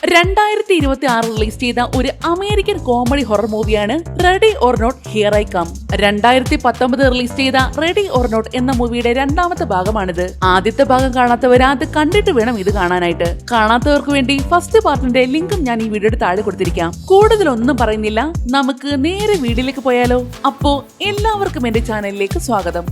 2026 release ചെയ്ത ഒരു American comedy horror മൂവിയാണ് ready or not here I come. 2019 release ചെയ്ത റെഡി ഓർ നോട്ട് എന്ന മൂവിയുടെ രണ്ടാമത്തെ ഭാഗമാണിത്. ആദ്യത്തെ ഭാഗം കാണാത്തവർ അത് കണ്ടിട്ട് വേണം ഇത് കാണാനായിട്ട്. കാണാത്തവർക്ക് വേണ്ടി ഫസ്റ്റ് പാർട്ടിന്റെ ലിങ്കും ഞാൻ ഈ വീഡിയോയുടെ താഴെ കൊടുത്തിരിക്കാം. കൂടുതലൊന്നും പറയുന്നില്ല, നമുക്ക് നേരെ വീഡിയോയിലേക്ക് പോയാലോ. അപ്പോ എല്ലാവർക്കും എന്റെ ചാനലിലേക്ക് സ്വാഗതം.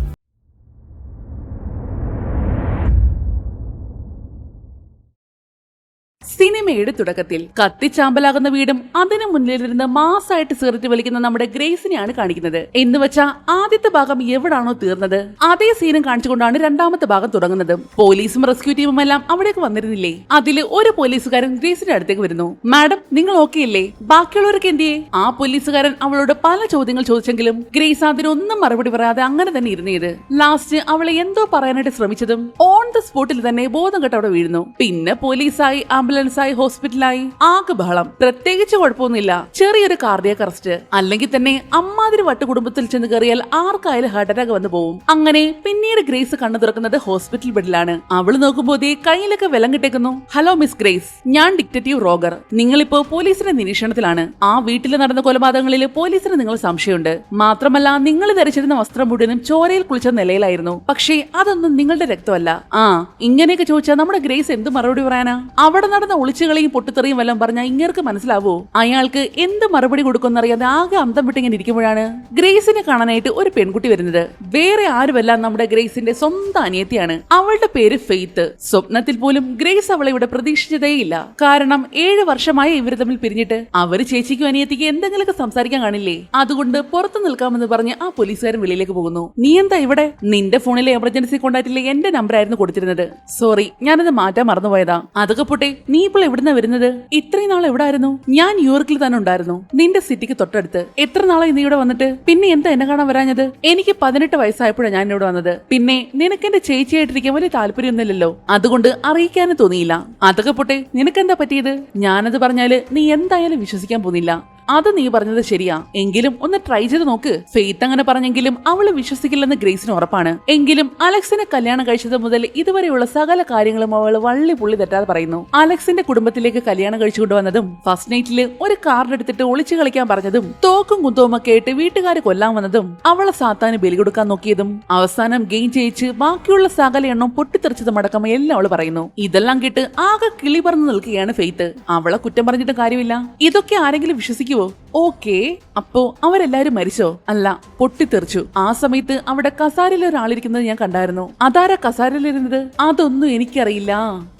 സിനിമയുടെ തുടക്കത്തിൽ കത്തിച്ചാമ്പലാകുന്ന വീടും അതിനു മുന്നിലിരുന്ന് മാസായിട്ട് സിഗരറ്റ് വലിക്കുന്ന നമ്മുടെ ഗ്രേസിനെയാണ് കാണിക്കുന്നത്. എന്ന് വെച്ചാ ആദ്യത്തെ ഭാഗം എവിടാണോ തീർന്നത് അതേ സീനും കാണിച്ചുകൊണ്ടാണ് രണ്ടാമത്തെ ഭാഗം തുടങ്ങുന്നത്. പോലീസും റെസ്ക്യൂ ടീമും എല്ലാം അവിടേക്ക് വന്നിരുന്നില്ലേ? അതില് ഒരു പോലീസുകാരൻ ഗ്രേസിന്റെ അടുത്തേക്ക് വരുന്നു. മാഡം, നിങ്ങൾ ഓക്കെ അല്ലേ? ബാക്കിയുള്ളവരൊക്കെ എന്തിയെ? ആ പോലീസുകാരൻ അവളോട് പല ചോദ്യങ്ങൾ ചോദിച്ചെങ്കിലും ഗ്രേസ് അതിനൊന്നും മറുപടി പറയാതെ അങ്ങനെ തന്നെ ഇരുന്നത്. ലാസ്റ്റ് അവളെ എന്തോ പറയാനായിട്ട് ശ്രമിച്ചതും ഓൺ ദ സ്പോട്ടിൽ തന്നെ ബോധം കെട്ട് അവിടെ വീഴുന്നു. പിന്നെ പോലീസായി ആംബുലൻസായി ഹോസ്പിറ്റലായി ആകെ ബഹളം. പ്രത്യേകിച്ച് കുഴപ്പമൊന്നുമില്ല, ചെറിയൊരു കാർഡിയാക് അറസ്റ്റ്. അല്ലെങ്കിൽ തന്നെ അമ്മാതിരി വട്ടുകുടുംബത്തിൽ ചെന്ന് കയറിയാൽ ആർക്കായാലും ഹാർട്ട് അറ്റാക്ക് വന്നു പോകും. അങ്ങനെ പിന്നീട് ഗ്രേസ് കണ്ണു തുറക്കുന്നത് ഹോസ്പിറ്റൽ ബെഡിലാണ്. അവള് നോക്കുമ്പോ കയ്യിലൊക്കെ വെള്ളം കിട്ടേക്കുന്നു. ഹലോ മിസ് ഗ്രേസ്, ഞാൻ ഡിറ്റക്റ്റീവ് റോഗർ. നിങ്ങളിപ്പോ പോലീസിന്റെ നിരീക്ഷണത്തിലാണ്. ആ വീട്ടിൽ നടന്ന കൊലപാതകങ്ങളിൽ പോലീസിന് നിങ്ങൾ സംശയമുണ്ട്. മാത്രമല്ല, നിങ്ങൾ ധരിച്ചിരുന്ന വസ്ത്രം മുഴുവനും ചോരയിൽ കുളിച്ച നിലയിലായിരുന്നു. പക്ഷേ അതൊന്നും നിങ്ങളുടെ രക്തമല്ല. ഇങ്ങനെയൊക്കെ ചോദിച്ചാൽ നമ്മുടെ ഗ്രേസ് എന്ത് മറുപടി പറയാനാ? അവിടെ നടന്ന ഒളിച്ചുകളെയും പൊട്ടിത്തെറിയും വല്ലതും പറഞ്ഞാൽ ഇങ്ങർക്ക് മനസ്സിലാവോ? അയാൾക്ക് എന്ത് മറുപടി കൊടുക്കുന്നറിയാതെ ആകെ അന്തം വിട്ടിങ്ങനെ ഇരിക്കുമ്പോഴാണ് ഗ്രേസിനെ കാണാനായിട്ട് ഒരു പെൺകുട്ടി വരുന്നത്. വേറെ ആരുമല്ല, നമ്മുടെ ഗ്രേസിന്റെ സ്വന്തം അനിയത്തിയാണ്. അവളുടെ പേര് ഫെയ്ത്ത്. സ്വപ്നത്തിൽ പോലും ഗ്രേസ് അവളെ ഇവിടെ പ്രതീക്ഷിച്ചതേയില്ല. കാരണം 7 വർഷമായി ഇവർ തമ്മിൽ പിരിഞ്ഞിട്ട് അവര് ചേച്ചിക്കും അനിയത്തിക്ക് എന്തെങ്കിലുമൊക്കെ സംസാരിക്കാൻ കാണില്ലേ? അതുകൊണ്ട് പുറത്തു നിൽക്കാമെന്ന് പറഞ്ഞ് ആ പോലീസുകാരൻ വെളിയിലേക്ക് പോകുന്നു. നീ എന്താ ഇവിടെ? നിന്റെ ഫോണിലെ എമർജൻസി കോണ്ടാക്റ്റിലെ എന്റെ നമ്പർ ആയിരുന്നു കൊടുത്തിരുന്നത്. സോറി, ഞാനത് മാറ്റാൻ മറന്നുപോയതാ. അതൊക്കെ പോട്ടെ, നീ ഇപ്പോൾ എവിടുന്ന വരുന്നത്? ഇത്രയും നാൾ എവിടെ ആയിരുന്നു? ഞാൻ ന്യൂയോർക്കിൽ തന്നെ ഉണ്ടായിരുന്നു, നിന്റെ സിറ്റിക്ക് തൊട്ടടുത്ത്. എത്ര നാളായി നീ ഇവിടെ വന്നിട്ട്? പിന്നെ എന്താ എന്നെ കാണാൻ വരാഞ്ഞത്? എനിക്ക് 18 വയസ്സായപ്പോഴാണ് ഞാൻ ഇവിടെ വന്നത്. പിന്നെ നിനക്ക് എന്റെ ചേച്ചിയായിട്ടിരിക്കാൻ വലിയ താല്പര്യമൊന്നുമില്ലല്ലോ, അതുകൊണ്ട് അറിയിക്കാനും തോന്നിയില്ല. അതൊക്കെ പോട്ടെ, നിനക്കെന്താ പറ്റിയത്? ഞാനത് പറഞ്ഞാല് നീ എന്തായാലും വിശ്വസിക്കാൻ പോകുന്നില്ല. അത് നീ പറഞ്ഞത് ശരിയാ, എങ്കിലും ഒന്ന് ട്രൈ ചെയ്ത് നോക്ക്. ഫെയ്ത്ത് അങ്ങനെ പറഞ്ഞെങ്കിലും അവള് വിശ്വസിക്കില്ലെന്ന് ഗ്രേസിന് ഉറപ്പാണ്. എങ്കിലും അലക്സിനെ കല്യാണം കഴിച്ചത് മുതൽ ഇതുവരെയുള്ള സകല കാര്യങ്ങളും അവള് വള്ളി പുള്ളി തെറ്റാതെ പറയുന്നു. അലക്സിന്റെ കുടുംബത്തിലേക്ക് കല്യാണം കഴിച്ചു കൊണ്ടുവന്നതും ഫസ്റ്റ് നൈറ്റില് ഒരു കാർഡ് എടുത്തിട്ട് ഒളിച്ചു കളിക്കാൻ പറഞ്ഞതും തോക്കും കുന്തവും ഒക്കെ ആയിട്ട് വീട്ടുകാര് കൊല്ലാൻ വന്നതും അവളെ സാത്താന് ബലി കൊടുക്കാൻ നോക്കിയതും അവസാനം ഗെയിം ജയിച്ച് ബാക്കിയുള്ള സകല എണ്ണം പൊട്ടിത്തെറിച്ചതും അടക്കം എല്ലാം അവള് പറയുന്നു. ഇതെല്ലാം കേട്ട് ആകെ കിളി പറന്ന് നിൽക്കുകയാണ് ഫെയ്ത്ത്. അവളെ കുറ്റം പറഞ്ഞിട്ട് കാര്യമില്ല. ഇതൊക്കെ ആരെങ്കിലും വിശ്വസിക്കുവോ? ഓക്കേ, അപ്പോ അവരെല്ലാരും മരിച്ചോ? അല്ല, പൊട്ടിത്തെറിച്ചു. ആ സമയത്ത് അവിടെ കസാരയിൽ ഒരാളിരിക്കുന്നത് ഞാൻ കണ്ടായിരുന്നു. അതാരാ കസാരയിലിരുന്നത്? അതൊന്നും എനിക്കറിയില്ല,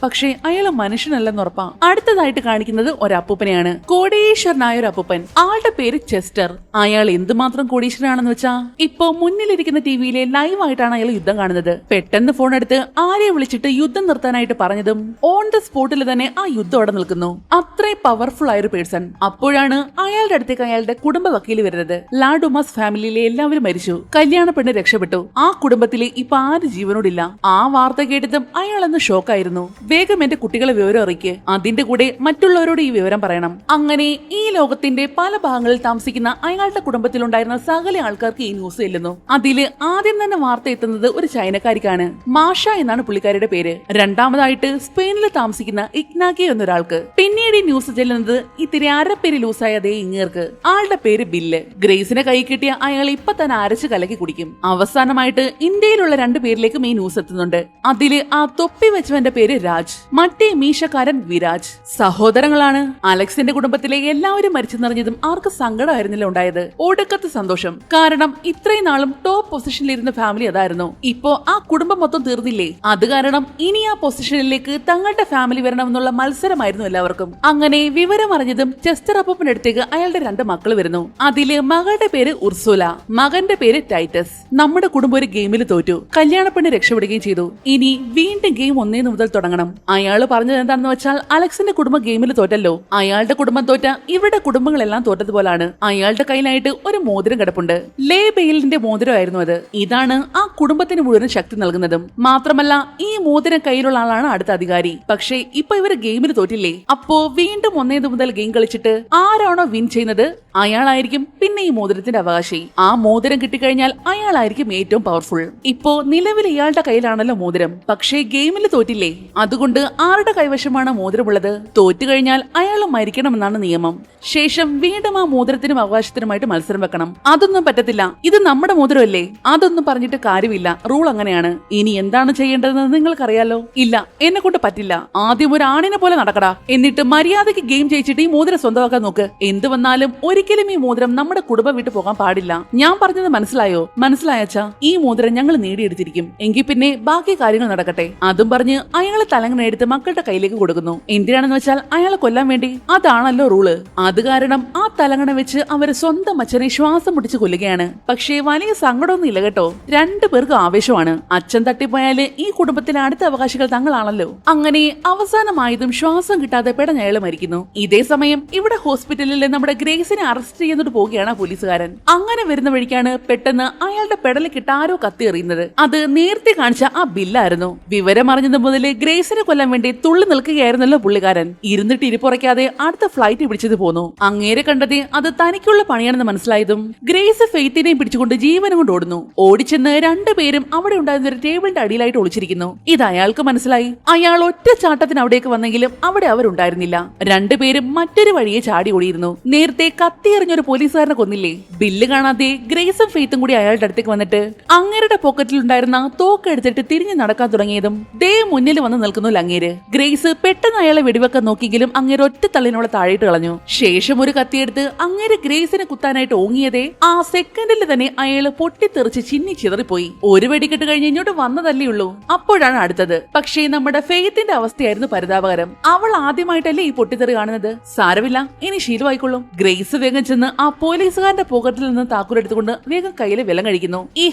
പക്ഷേ അയാൾ മനുഷ്യനല്ലെന്ന് ഉറപ്പാ. അടുത്തതായിട്ട് കാണിക്കുന്നത് ഒരപ്പൂപ്പനെയാണ്. കോടീശ്വരനായ ഒരു അപ്പൂപ്പൻ. ആളുടെ പേര് ചെസ്റ്റർ. അയാൾ എന്തുമാത്രം കോടീശ്വരനാണെന്ന് വെച്ചാ ഇപ്പോ മുന്നിലിരിക്കുന്ന ടിവിയിലെ ലൈവ് ആയിട്ടാണ് അയാൾ യുദ്ധം കാണുന്നത്. പെട്ടെന്ന് ഫോൺ എടുത്ത് ആരെ വിളിച്ചിട്ട് യുദ്ധം നിർത്താനായിട്ട് പറഞ്ഞതും ഓൺ ദ സ്പോട്ടിൽ തന്നെ ആ യുദ്ധം അവിടെ നിൽക്കുന്നു. അത്രയും പവർഫുൾ ആയ ഒരു പേഴ്സൺ. അപ്പോഴാണ് അയാളുടെ അടുത്തേക്ക് അയാളുടെ കുടുംബ വക്കീല് വരുന്നത്. ലാഡുമാസ് ഫാമിലിയിലെ എല്ലാവരും മരിച്ചു, കല്യാണ പെണ്ണ് രക്ഷപ്പെട്ടു. ആ കുടുംബത്തിലെ ഇപ്പൊ ആരും ജീവനോടില്ല. ആ വാർത്ത കേട്ടതും അയാളെന്ന് ഷോക്കായിരുന്നു. വേഗം എന്റെ കുട്ടികളെ വിവരം അറിയിക്ക്, അതിന്റെ കൂടെ മറ്റുള്ളവരോട് ഈ വിവരം പറയണം. അങ്ങനെ ഈ ലോകത്തിന്റെ പല ഭാഗങ്ങളിൽ താമസിക്കുന്ന അയാളുടെ കുടുംബത്തിലുണ്ടായിരുന്ന സകല ആൾക്കാർക്ക് ഈ ന്യൂസ് ചെല്ലുന്നു. അതില് ആദ്യം തന്നെ വാർത്ത എത്തുന്നത് ഒരു ചൈനക്കാരിക്കാണ്. മാഷ എന്നാണ് പുള്ളിക്കാരിയുടെ പേര്. രണ്ടാമതായിട്ട് സ്പെയിനിൽ താമസിക്കുന്ന ഇഗ്നാക്കി എന്നൊരാൾക്ക്. പിന്നീട് ഈ ന്യൂസ് ചെല്ലുന്നത് ഇത്തിരി അരപ്പേര് ലൂസായ ഇങ്ങേർക്ക്. ആളുടെ പേര് ബില്ല്. ഗ്രേസിനെ കൈ കിട്ടിയ അയാൾ ഇപ്പൊ തന്നെ അരച്ച് കലക്കി കുടിക്കും. അവസാനമായിട്ട് ഇന്ത്യയിലുള്ള 2 പേരിലേക്കും ഈ ന്യൂസ് എത്തുന്നുണ്ട്. അതില് ആ തൊപ്പി വെച്ചവന്റെ പേര് രാജ്, മറ്റേ മീശക്കാരൻ വിരാജ്. സഹോദരങ്ങളാണ്. അലക്സിന്റെ കുടുംബത്തിലെ എല്ലാവരും മരിച്ചെന്നറിഞ്ഞതും ആർക്ക് സങ്കടമായിരുന്നില്ല ഉണ്ടായത്, ഒടുക്കത്തെ സന്തോഷം. കാരണം ഇത്രയും നാളും ടോപ്പ് പൊസിഷനിലിരുന്ന ഫാമിലി അതായിരുന്നു. ഇപ്പോ ആ കുടുംബം മൊത്തം തീർന്നില്ലേ? അത് കാരണം ഇനി ആ പൊസിഷനിലേക്ക് തങ്ങളുടെ ഫാമിലി വരണമെന്നുള്ള മത്സരമായിരുന്നു എല്ലാവർക്കും. അങ്ങനെ വിവരം അറിഞ്ഞതും ചെസ്റ്റർ അപ്പൂപ്പന്റെ അടുത്തേക്ക് അയാളുടെ 2 മക്കൾ വരുന്നു. അതില് മകളുടെ പേര് ഉർസുല, മകന്റെ പേര് ടൈറ്റസ്. നമ്മുടെ കുടുംബം ഒരു ഗെയിമിൽ തോറ്റു, കല്യാണ പെണ്ണ് രക്ഷപ്പെടുകയും ചെയ്തു. ഇനി വീണ്ടും ഗെയിം 1 മുതൽ തുടങ്ങണം. അയാള് പറഞ്ഞത് എന്താണെന്ന് വെച്ചാൽ അലക്സിന്റെ കുടുംബം ഗെയിമിൽ തോറ്റല്ലോ, അയാളുടെ കുടുംബം തോറ്റ ഇവിടെ കുടുംബങ്ങളെല്ലാം തോറ്റതുപോലാണ്. അയാളുടെ കയ്യിലായിട്ട് ഒരു മോതിരം കിടപ്പുണ്ട്. ലേ ബെയിലിന്റെ മോതിരമായിരുന്നു അത്. ഇതാണ് ആ കുടുംബത്തിന് മുഴുവൻ ശക്തി നൽകുന്നതും. മാത്രമല്ല ഈ മോതിരം കയ്യിലുള്ള ആളാണ് അടുത്ത അധികാരി. പക്ഷേ ഇപ്പൊ ഇവര് ഗെയിമിൽ തോറ്റില്ലേ? അപ്പോ വീണ്ടും ഒന്നേത് മുതൽ ഗെയിം കളിച്ചിട്ട് ആരാണോ വിൻ ചെയ്യുന്നത് അയാളായിരിക്കും പിന്നെ ഈ മോതിരത്തിന്റെ അവകാശി. ആ മോതിരം കിട്ടിക്കഴിഞ്ഞാൽ അയാളായിരിക്കും ഏറ്റവും പവർഫുൾ. ഇപ്പോ നിലവിൽ ഇയാളുടെ കയ്യിലാണല്ലോ മോതിരം, പക്ഷേ ഗെയിമിൽ തോറ്റില്ലേ, അതുകൊണ്ട് ആരുടെ കൈവശമാണ് മോതിരമുള്ളത് തോറ്റു കഴിഞ്ഞാൽ അയാൾ മരിക്കണമെന്നാണ് നിയമം. ശേഷം വീണ്ടും ആ മോതിരത്തിനും അവകാശത്തിനുമായിട്ട് മത്സരം വെക്കണം. അതൊന്നും പറ്റത്തില്ല, ഇത് നമ്മുടെ മോതിരമല്ലേ, അതൊന്നും പറഞ്ഞിട്ട് കാര്യമില്ല, റൂൾ അങ്ങനെയാണ്. ഇനി എന്താണ് ചെയ്യേണ്ടതെന്ന് നിങ്ങൾക്കറിയാലോ. ഇല്ല, എന്നെ കൊണ്ട് പറ്റില്ല. ആദ്യം ഒരു ആണിനെ പോലെ നടക്കടാ, എന്നിട്ട് മര്യാദയ്ക്ക് ഗെയിം ജയിച്ചിട്ട് ഈ മോതിരം സ്വന്തമാക്കാൻ നോക്ക്. എന്ത് വന്നാലും ഒരിക്കലും ഈ മോതിരം നമ്മുടെ കുടുംബം വിട്ടു പോകാൻ പാടില്ല. ഞാൻ പറഞ്ഞത് മനസ്സിലായോ? മനസ്സിലായച്ചാ, ഈ മോതിരം ഞങ്ങൾ നേടിയെടുത്തിരിക്കും. എങ്കിൽ പിന്നെ ബാക്കി കാര്യങ്ങൾ നടക്കട്ടെ. അതും പറഞ്ഞ് അയാളെ തലങ്ങനെ എടുത്ത് മക്കളുടെ കയ്യിലേക്ക് കൊടുക്കുന്നു. എന്തിനാണെന്ന് വെച്ചാൽ അയാളെ കൊല്ലാൻ വേണ്ടി. അതാണല്ലോ റൂള്. അത് കാരണം ആ തലങ്ങണ വെച്ച് അവര് സ്വന്തം അച്ഛനെ ശ്വാസം മുടിച്ച് കൊല്ലുകയാണ്. പക്ഷേ വലിയ സങ്കടമൊന്നും ഇല്ല കേട്ടോ, രണ്ടുപേർക്ക് ആവേശമാണ്. അച്ഛൻ തട്ടിപ്പോയാല് ഈ കുടുംബത്തിലെ അടുത്ത അവകാശികൾ തങ്ങളാണല്ലോ. അങ്ങനെ അവസാനമായതും ശ്വാസം കിട്ടാതെ പെടഞ്ഞയാൾ മരിക്കുന്നു. ഇതേ സമയം ഇവിടെ ഹോസ്പിറ്റലിൽ നമ്മുടെ ഗ്രേസിനെ അറസ്റ്റ് ചെയ്യുന്നിട്ട് പോവുകയാണ് പോലീസുകാരൻ. അങ്ങനെ വരുന്ന വഴിക്കാണ് പെട്ടെന്ന് അയാളുടെ പെടലിക്കിട്ട് ആരോ കത്തി എറിയുന്നത്. അത് നേരത്തെ കാണിച്ച ആ ബില്ലായിരുന്നു. വിവരം അറിഞ്ഞത് മുതല് ഗ്രേസിനെ കൊല്ലാൻ വേണ്ടി തുള്ളി നിൽക്കുകയായിരുന്നല്ലോ പുള്ളിക്കാരൻ. ഇരുന്നിട്ട് ഇരിപ്പുറയ്ക്കാതെ അടുത്ത ഫ്ലൈറ്റ് പിടിച്ചത് പോന്നു. അങ്ങേരെ കണ്ടത് അത് തനിക്കുള്ള പണിയാണെന്ന് മനസ്സിലായതും ഗ്രേസ് ഫെയ്ത്തിനെയും പിടിച്ചുകൊണ്ട് ജീവനം കൊണ്ട് ഓടുന്നു. ഓടിച്ചെന്ന് രണ്ടുപേരും അവിടെ ഉണ്ടായിരുന്ന ഒരു ടേബിളിന്റെ അടിയിലായിട്ട് ഒളിച്ചിരിക്കുന്നു. ഇത് അയാൾക്ക് മനസ്സിലായി. അയാൾ ഒറ്റ ചാട്ടത്തിന് അവിടേക്ക് വന്നെങ്കിലും അവിടെ അവരുണ്ടായിരുന്നില്ല. രണ്ടുപേരും മറ്റൊരു വഴിയെ ചാടി ഓടിയിരുന്നു. നേരത്തെ കത്തിയെറിഞ്ഞൊരു പോലീസുകാരനെ കൊന്നില്ലേ, ബില്ല് കാണാതെ ഗ്രേസും ഫെയ്ത്തും കൂടി അയാളുടെ അടുത്തേക്ക് വന്നിട്ട് അങ്ങേരുടെ പോക്കറ്റിൽ ഉണ്ടായിരുന്ന തോക്ക് എടുത്തിട്ട് തിരിഞ്ഞു നടക്കാൻ തുടങ്ങിയതും ദേ മുന്നിൽ വന്ന് നിൽക്കുന്നു അങ്ങേര്. ഗ്രേസ് പെട്ടെന്ന് അയാളെ വെടിവെക്കാൻ നോക്കിയെങ്കിലും അങ്ങേര് ഒറ്റ തള്ളിനോളെ താഴേട്ട് കളഞ്ഞു. ശേഷം ഒരു കത്തിയെടുത്ത് അങ്ങേര് ഗ്രേസിനെ കുത്താനായിട്ട് ഓങ്ങിയതേ ആ സെക്കൻഡിൽ തന്നെ അയാള് പൊട്ടിത്തെറിച്ച് ചിന്നി ചിതറിപ്പോയി. ഒരു വെടിക്കെട്ട് കഴിഞ്ഞ് ഇങ്ങോട്ട് വന്നതല്ലേ ഉള്ളൂ. അപ്പോഴാണ് അടുത്തത്. പക്ഷേ നമ്മുടെ ഫെയ്ത്തിന്റെ അവസ്ഥയായിരുന്നു പരിതാപകരം. അവൾ ആദ്യമായിട്ടല്ലേ ഈ പൊട്ടിത്തെറി കാണുന്നത്. സാരമില്ല, ഇനി ശീലമായിക്കൊള്ളും. ഗ്രേസ് വേഗം ചെന്ന് ആ പോലീസുകാരന്റെ പോക്കറ്റിൽ നിന്ന് താക്കൂരെടുത്തുകൊണ്ട് വേഗം കയ്യിലെ വെള്ളം കഴിക്കുന്നു. ഈ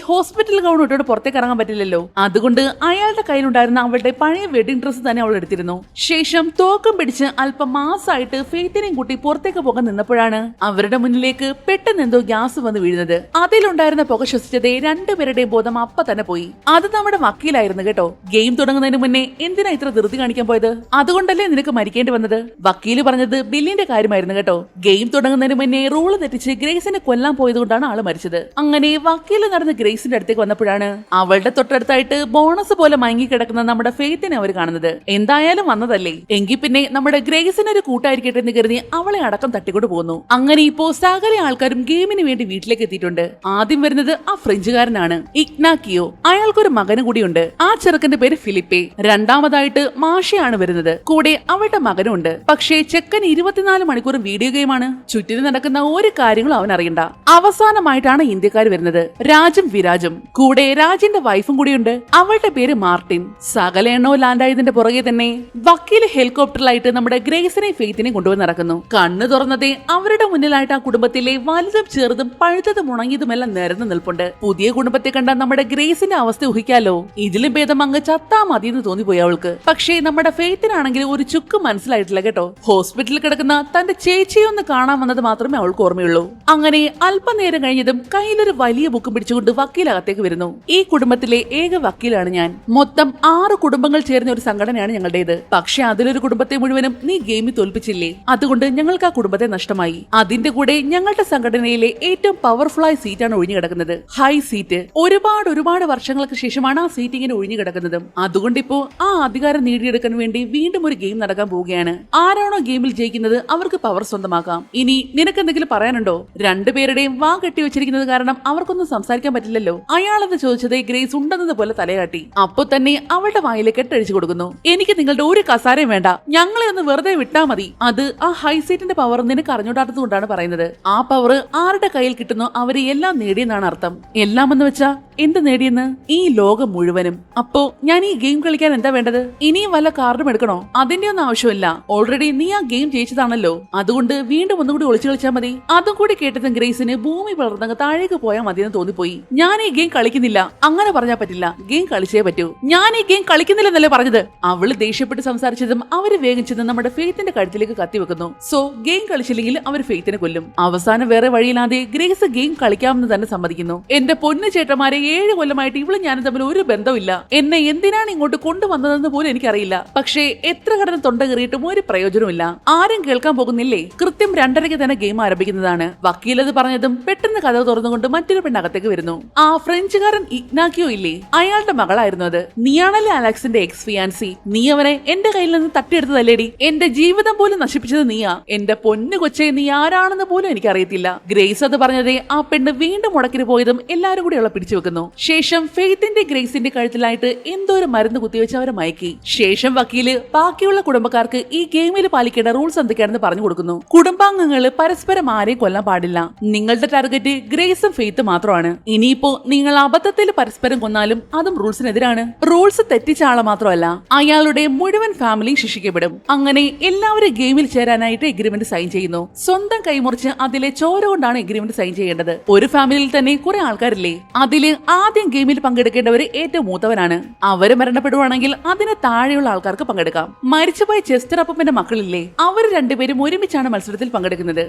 ഹോസ്പിറ്റൽ ഗൗൺ ഇട്ടോട് പുറത്തേക്ക് ഇറങ്ങാൻ പറ്റില്ലല്ലോ, അതുകൊണ്ട് അയാളുടെ കയ്യിലുണ്ടായിരുന്ന അവളുടെ പഴയ വെഡിങ് ഡ്രസ്സ് തന്നെ അവൾ എടുത്തിരുന്നു. ശേഷം തോക്കം പിടിച്ച് അല്പം മാസമായിട്ട് ഫെയ്ത്തിനെയും കൂട്ടി പുറത്തേക്ക് പോകാൻ നിന്നപ്പോഴാണ് അവരുടെ മുന്നിലേക്ക് പെട്ടെന്ന് എന്തോ ഗ്യാസ് വന്ന് വീഴുന്നത്. അതിലുണ്ടായിരുന്ന പുക ശ്വസിച്ചതേ രണ്ടുപേരുടെയും ബോധം അപ്പ തന്നെ പോയി. അത് നമ്മുടെ വക്കീലായിരുന്നു കേട്ടോ. ഗെയിം തുടങ്ങുന്നതിന് മുന്നേ എന്തിനാ ഇത്ര ധൃതി കാണിക്കാൻ പോയത്? അതുകൊണ്ടല്ലേ നിനക്ക് മരിക്കേണ്ടി വന്നത്. വക്കീല് പറഞ്ഞത് ബില്ലിന്റെ കാര്യമായിരുന്നു കേട്ടോ. ഗെയിം തുടങ്ങുന്നതിന് മുന്നേ റൂള് തെറ്റിച്ച് ഗ്രേസിനെ കൊല്ലാൻ പോയത് കൊണ്ടാണ് ആള് മരിച്ചത്. അങ്ങനെ വക്കീല് നടന്ന് ഗ്രേസിന്റെ അടുത്തേക്ക് വന്നപ്പോഴാണ് അവളുടെ തൊട്ടടുത്തായിട്ട് ബോണസ് പോലെ മയങ്ങി കിടക്കുന്ന നമ്മുടെ ഫെയ്ത്തിനെ അവർ കാണുന്നത്. എന്തായാലും വന്നതല്ലേ, എങ്കിൽ പിന്നെ നമ്മുടെ ഗ്രേസിന് ഒരു കൂട്ടായിരിക്കട്ടെ എന്ന് കരുതി അവളെ അടക്കം തട്ടിക്കൊണ്ട് പോകുന്നു. അങ്ങനെ ഇപ്പോ സകല ആൾക്കാരും ഗെയിമിന് വേണ്ടി വീട്ടിലേക്ക് എത്തിയിട്ടുണ്ട്. ആദ്യം വരുന്നത് ആ ഫ്രഞ്ചുകാരനാണ്, ഇഗ്നാക്കിയോ. അയാൾക്കൊരു മകനും കൂടിയുണ്ട്. ആ ചെറുക്കന്റെ പേര് ഫിലിപ്പെ. രണ്ടാമതായിട്ട് മാഷയാണ് വരുന്നത്. കൂടെ അവളുടെ മകനും ഉണ്ട്. പക്ഷേ ചെക്കൻ 24 മണിക്കൂർ വീഡിയോ ഗെയിമാണ്. ചുറ്റിനും നടക്കുന്ന ഒരു കാര്യങ്ങളും അവൻ അറിയണ്ട. അവസാനമായിട്ടാണ് ഇന്ത്യക്കാർ വരുന്നത്, രാജും വിരാജും. കൂടെ രാജിന്റെ വൈഫും കൂടിയുണ്ട്. അവളുടെ പേര് മാർട്ടിൻ. സകല എണ്ണോ ലാൻഡായതിന്റെ പുറകെ തന്നെ വക്കീല് ഹെലികോപ്റ്ററിലായിട്ട് നമ്മുടെ ഗ്രേസിനെ ഫെയ്ത്തിനെ കൊണ്ടുവന്ന് നടക്കുന്നു. കണ്ണു തുറന്നതേ അവരുടെ മുന്നിലായിട്ട് ആ കുടുംബത്തിലെ വലുതും ചെറുതും പഴുത്തതും ഉണങ്ങിയതുമെല്ലാം നിരന്ന് നിൽപ്പുണ്ട്. പുതിയ കുടുംബത്തെ കണ്ട നമ്മുടെ ഗ്രേസിന്റെ അവസ്ഥ ഊഹിക്കാലോ. ഇതിലും ഭേദം അങ്ങ് ചത്താ മതി എന്ന് തോന്നിപ്പോയി അവൾക്ക്. പക്ഷേ നമ്മുടെ ഫെയ്ത്തിനാണെങ്കിൽ ഒരു ചുക്ക് മനസ്സിലായിട്ടില്ല കേട്ടോ. ഹോസ്പിറ്റലിൽ കിടക്കുന്ന തന്റെ ചേച്ചിയെ ഒന്ന് കാണാൻ വന്നത് മാത്രമേ അവൾക്ക് ഓർമ്മയുള്ളൂ. അങ്ങനെ അല്പനേരം കഴിഞ്ഞതും കയ്യിലൊരു വലിയ ബുക്കും പിടിച്ചുകൊണ്ട് വക്കീലകത്തേക്ക് വരുന്നു. ഈ കുടുംബത്തിലെ ഏക വക്കീലാണ് ഞാൻ. മൊത്തം 6 കുടുംബങ്ങൾ ചേർന്ന ഒരു സംഘടനയാണ് ഞങ്ങളുടേത്. പക്ഷെ അതിലൊരു കുടുംബത്തെ മുഴുവനും നീ ഗെയിമിൽ തോൽപ്പിച്ചില്ലേ, അതുകൊണ്ട് ഞങ്ങൾക്ക് ആ കുടുംബത്തെ നഷ്ടമായി. അതിന്റെ കൂടെ ഞങ്ങളുടെ സംഘടനയിലെ ഏറ്റവും പവർഫുൾ ആയ സീറ്റാണ് ഒഴിഞ്ഞു കിടക്കുന്നത്, ഹൈ സീറ്റ്. ഒരുപാട് വർഷങ്ങൾക്ക് ശേഷമാണ് ആ സീറ്റ് ഇങ്ങനെ ഒഴിഞ്ഞു കിടക്കുന്നതും. അതുകൊണ്ട് ഇപ്പോ ആ അധികാരം നേടിയെടുക്കാൻ വേണ്ടി വീണ്ടും ഒരു ഗെയിം നടക്കാൻ പോവുകയാണ്. ആരാണോ ഗെയിമിൽ ജയിക്കുന്നത് അവർക്ക് പവർ സ്വന്തമാക്കാം. ഇനി നിനക്ക് എന്തെങ്കിലും പറയാനുണ്ടോ? രണ്ടുപേരുടെയും വാ കെട്ടി വെച്ചിരിക്കുന്നത് കാരണം അവർക്കൊന്നും സംസാരിക്കാൻ പറ്റില്ലല്ലോ. അയാളത് ചോദിച്ചത് ഗ്രേസ് ഉണ്ടെന്നത് പോലെ തലയാട്ടി. അപ്പൊ തന്നെ അവളുടെ വായിലെ കെട്ടഴിച്ചു കൊടുക്കുന്നു. എനിക്ക് നിങ്ങളുടെ ഒരു കസാരയും വേണ്ട, ഞങ്ങളെ ഒന്ന് വെറുതെ വിട്ടാ മതി. അത് ആ ഹൈ സീറ്റിന്റെ പവർ നിനക്ക് അറിഞ്ഞൂടാത്തത് കൊണ്ടാണ് പറയുന്നത്. ആ പവർ ആരുടെ കയ്യിൽ കിട്ടുന്നോ അവര് എല്ലാം നേടിയെന്നാണ് അർത്ഥം. എല്ലാം എന്ന് വെച്ചാ എന്ത് നേടിയെന്ന്? ഈ ലോകം മുഴുവനും. അപ്പോ ഞാൻ ഈ ഗെയിം കളിക്കാൻ എന്താ വേണ്ടത്? ഇനിയും വല്ല കാർഡും എടുക്കണോ? അതിന്റെ ഒന്നും ആവശ്യമില്ല. ഓൾറെഡി നീ ആ ഗെയിം ജയിച്ചതാണല്ലോ, അതുകൊണ്ട് വീണ്ടും ഒന്നും കൂടി ഒളിച്ചു കളിച്ചാൽ മതി. അതും കൂടി കേട്ടതും ഗ്രേസിന് ഭൂമി പിളർന്നങ്ങ് താഴേക്ക് പോയാൽ മതിയെന്ന് തോന്നിപ്പോയി. ഞാൻ ഈ ഗെയിം കളിക്കുന്നില്ല. അങ്ങനെ പറഞ്ഞാൽ പറ്റില്ല, ഗെയിം കളിച്ചേ പറ്റൂ. ഞാൻ ഈ ഗെയിം കളിക്കുന്നില്ലെന്നല്ലേ പറഞ്ഞത്. അവള് ദേഷ്യപ്പെട്ട് സംസാരിച്ചതും അവര് വേഗം ചെന്ന് നമ്മുടെ ഫെയ്ത്തിന്റെ കഴുത്തിലേക്ക് കത്തിവെക്കുന്നു. സോ ഗെയിം കളിച്ചില്ലെങ്കിൽ അവർ ഫെയ്ത്തിനെ കൊല്ലും. അവസാനം വേറെ വഴിയില്ലാതെ ഗ്രേസ് ഗെയിം കളിക്കാമെന്ന് തന്നെ സമ്മതിക്കുന്നു. എന്റെ പൊന്നു ചേട്ടന്മാരെ, 7 കൊല്ലമായിട്ട് ഇവളും ഞാനും തമ്മിൽ ഒരു ബന്ധമില്ല. എന്നെ എന്തിനാണ് ഇങ്ങോട്ട് കൊണ്ടുവന്നതെന്ന് പോലും എനിക്കറിയില്ല. പക്ഷേ എത്ര കടന്ന് തൊണ്ട കയറിയിട്ടും ഒരു പ്രയോജനമില്ല. ആരും കേൾക്കാൻ പോകുന്നില്ലേ? കൃത്യം 2:30 തന്നെ ഗെയിം ആരംഭിക്കുന്നതാണ്. വക്കീലത് പറഞ്ഞതും പെട്ടെന്ന് കഥ തുറന്നുകൊണ്ട് മറ്റൊരു പെണ്ണകത്തേക്ക് വരുന്നു. ആ ഫ്രഞ്ചുകാരൻ ഇഗ്നാക്കിയോ ഇല്ലേ, അയാളുടെ മകളായിരുന്നു അത്. നീയാണല്ലേ അലക്സിന്റെ എക്സ് ഫിയാൻസി? നീ അവനെ എന്റെ കയ്യിൽ നിന്ന് തട്ടിയെടുത്തതല്ലേടി? എന്റെ ജീവിതം പോലും നശിപ്പിച്ചത് നീയാ. എന്റെ പൊന്നു കൊച്ചെ, നീ ആരാണെന്ന് പോലും എനിക്കറിയത്തില്ല. ഗ്രേസ് അത് പറഞ്ഞതേ ആ പെണ്ണ് വീണ്ടും മുടക്കിന് പോയതും എല്ലാവരും കൂടി അവളെ പിടിച്ചു വെക്കുന്നു. ശേഷം ഫെയ്ത്തിന്റെ ഗ്രേസിന്റെ കഴുത്തിലായിട്ട് എന്തോ ഒരു മരുന്ന് കുത്തിവെച്ച് അവരെ മയക്കി. ശേഷം വക്കീല് ബാക്കിയുള്ള കുടുംബക്കാർക്ക് ഈ ഗെയിമിൽ പാലിക്കേണ്ട റൂൾസ് എന്തൊക്കെയാണെന്ന് പറഞ്ഞു കൊടുക്കുന്നു. കുടുംബാംഗങ്ങള് പരസ്പരം ആരെയും കൊല്ലാൻ പാടില്ല. നിങ്ങളുടെ ടാർഗറ്റ് ഗ്രേസും ഫെയ്ത്ത് മാത്രമാണ്. ഇനിയിപ്പോ നിങ്ങൾ അബദ്ധത്തിൽ പരസ്പരം കൊന്നാലും അതും റൂൾസിനെതിരാണ്. റൂൾസ് തെറ്റിച്ച ആളെ മാത്രമല്ല, അയാളുടെ മുഴുവൻ ഫാമിലി ശിക്ഷിക്കപ്പെടും. അങ്ങനെ എല്ലാവരും ഗെയിമിൽ ചേരാനായിട്ട് എഗ്രിമെന്റ് സൈൻ ചെയ്യുന്നു. സ്വന്തം കൈമുറിച്ച് അതിലെ ചോര കൊണ്ടാണ് എഗ്രിമെന്റ് സൈൻ ചെയ്യേണ്ടത്. ഒരു ഫാമിലിയിൽ തന്നെ കുറെ ആൾക്കാരില്ലേ, അതില് ആദ്യം ഗെയിമിൽ പങ്കെടുക്കേണ്ടവര് ഏറ്റവും മൂത്തവനാണ്. അവര് മരണപ്പെടുവാണെങ്കിൽ അതിന് താഴെയുള്ള ആൾക്കാർക്ക് പങ്കെടുക്കാം. മരിച്ചുപോയ ചെസ്റ്റർ അപ്പന്റെ മക്കളില്ലേ, അവര് രണ്ടുപേരും ഒരുമിച്ചാണ് മത്സരത്തിൽ പങ്കെടുക്കുന്നത്.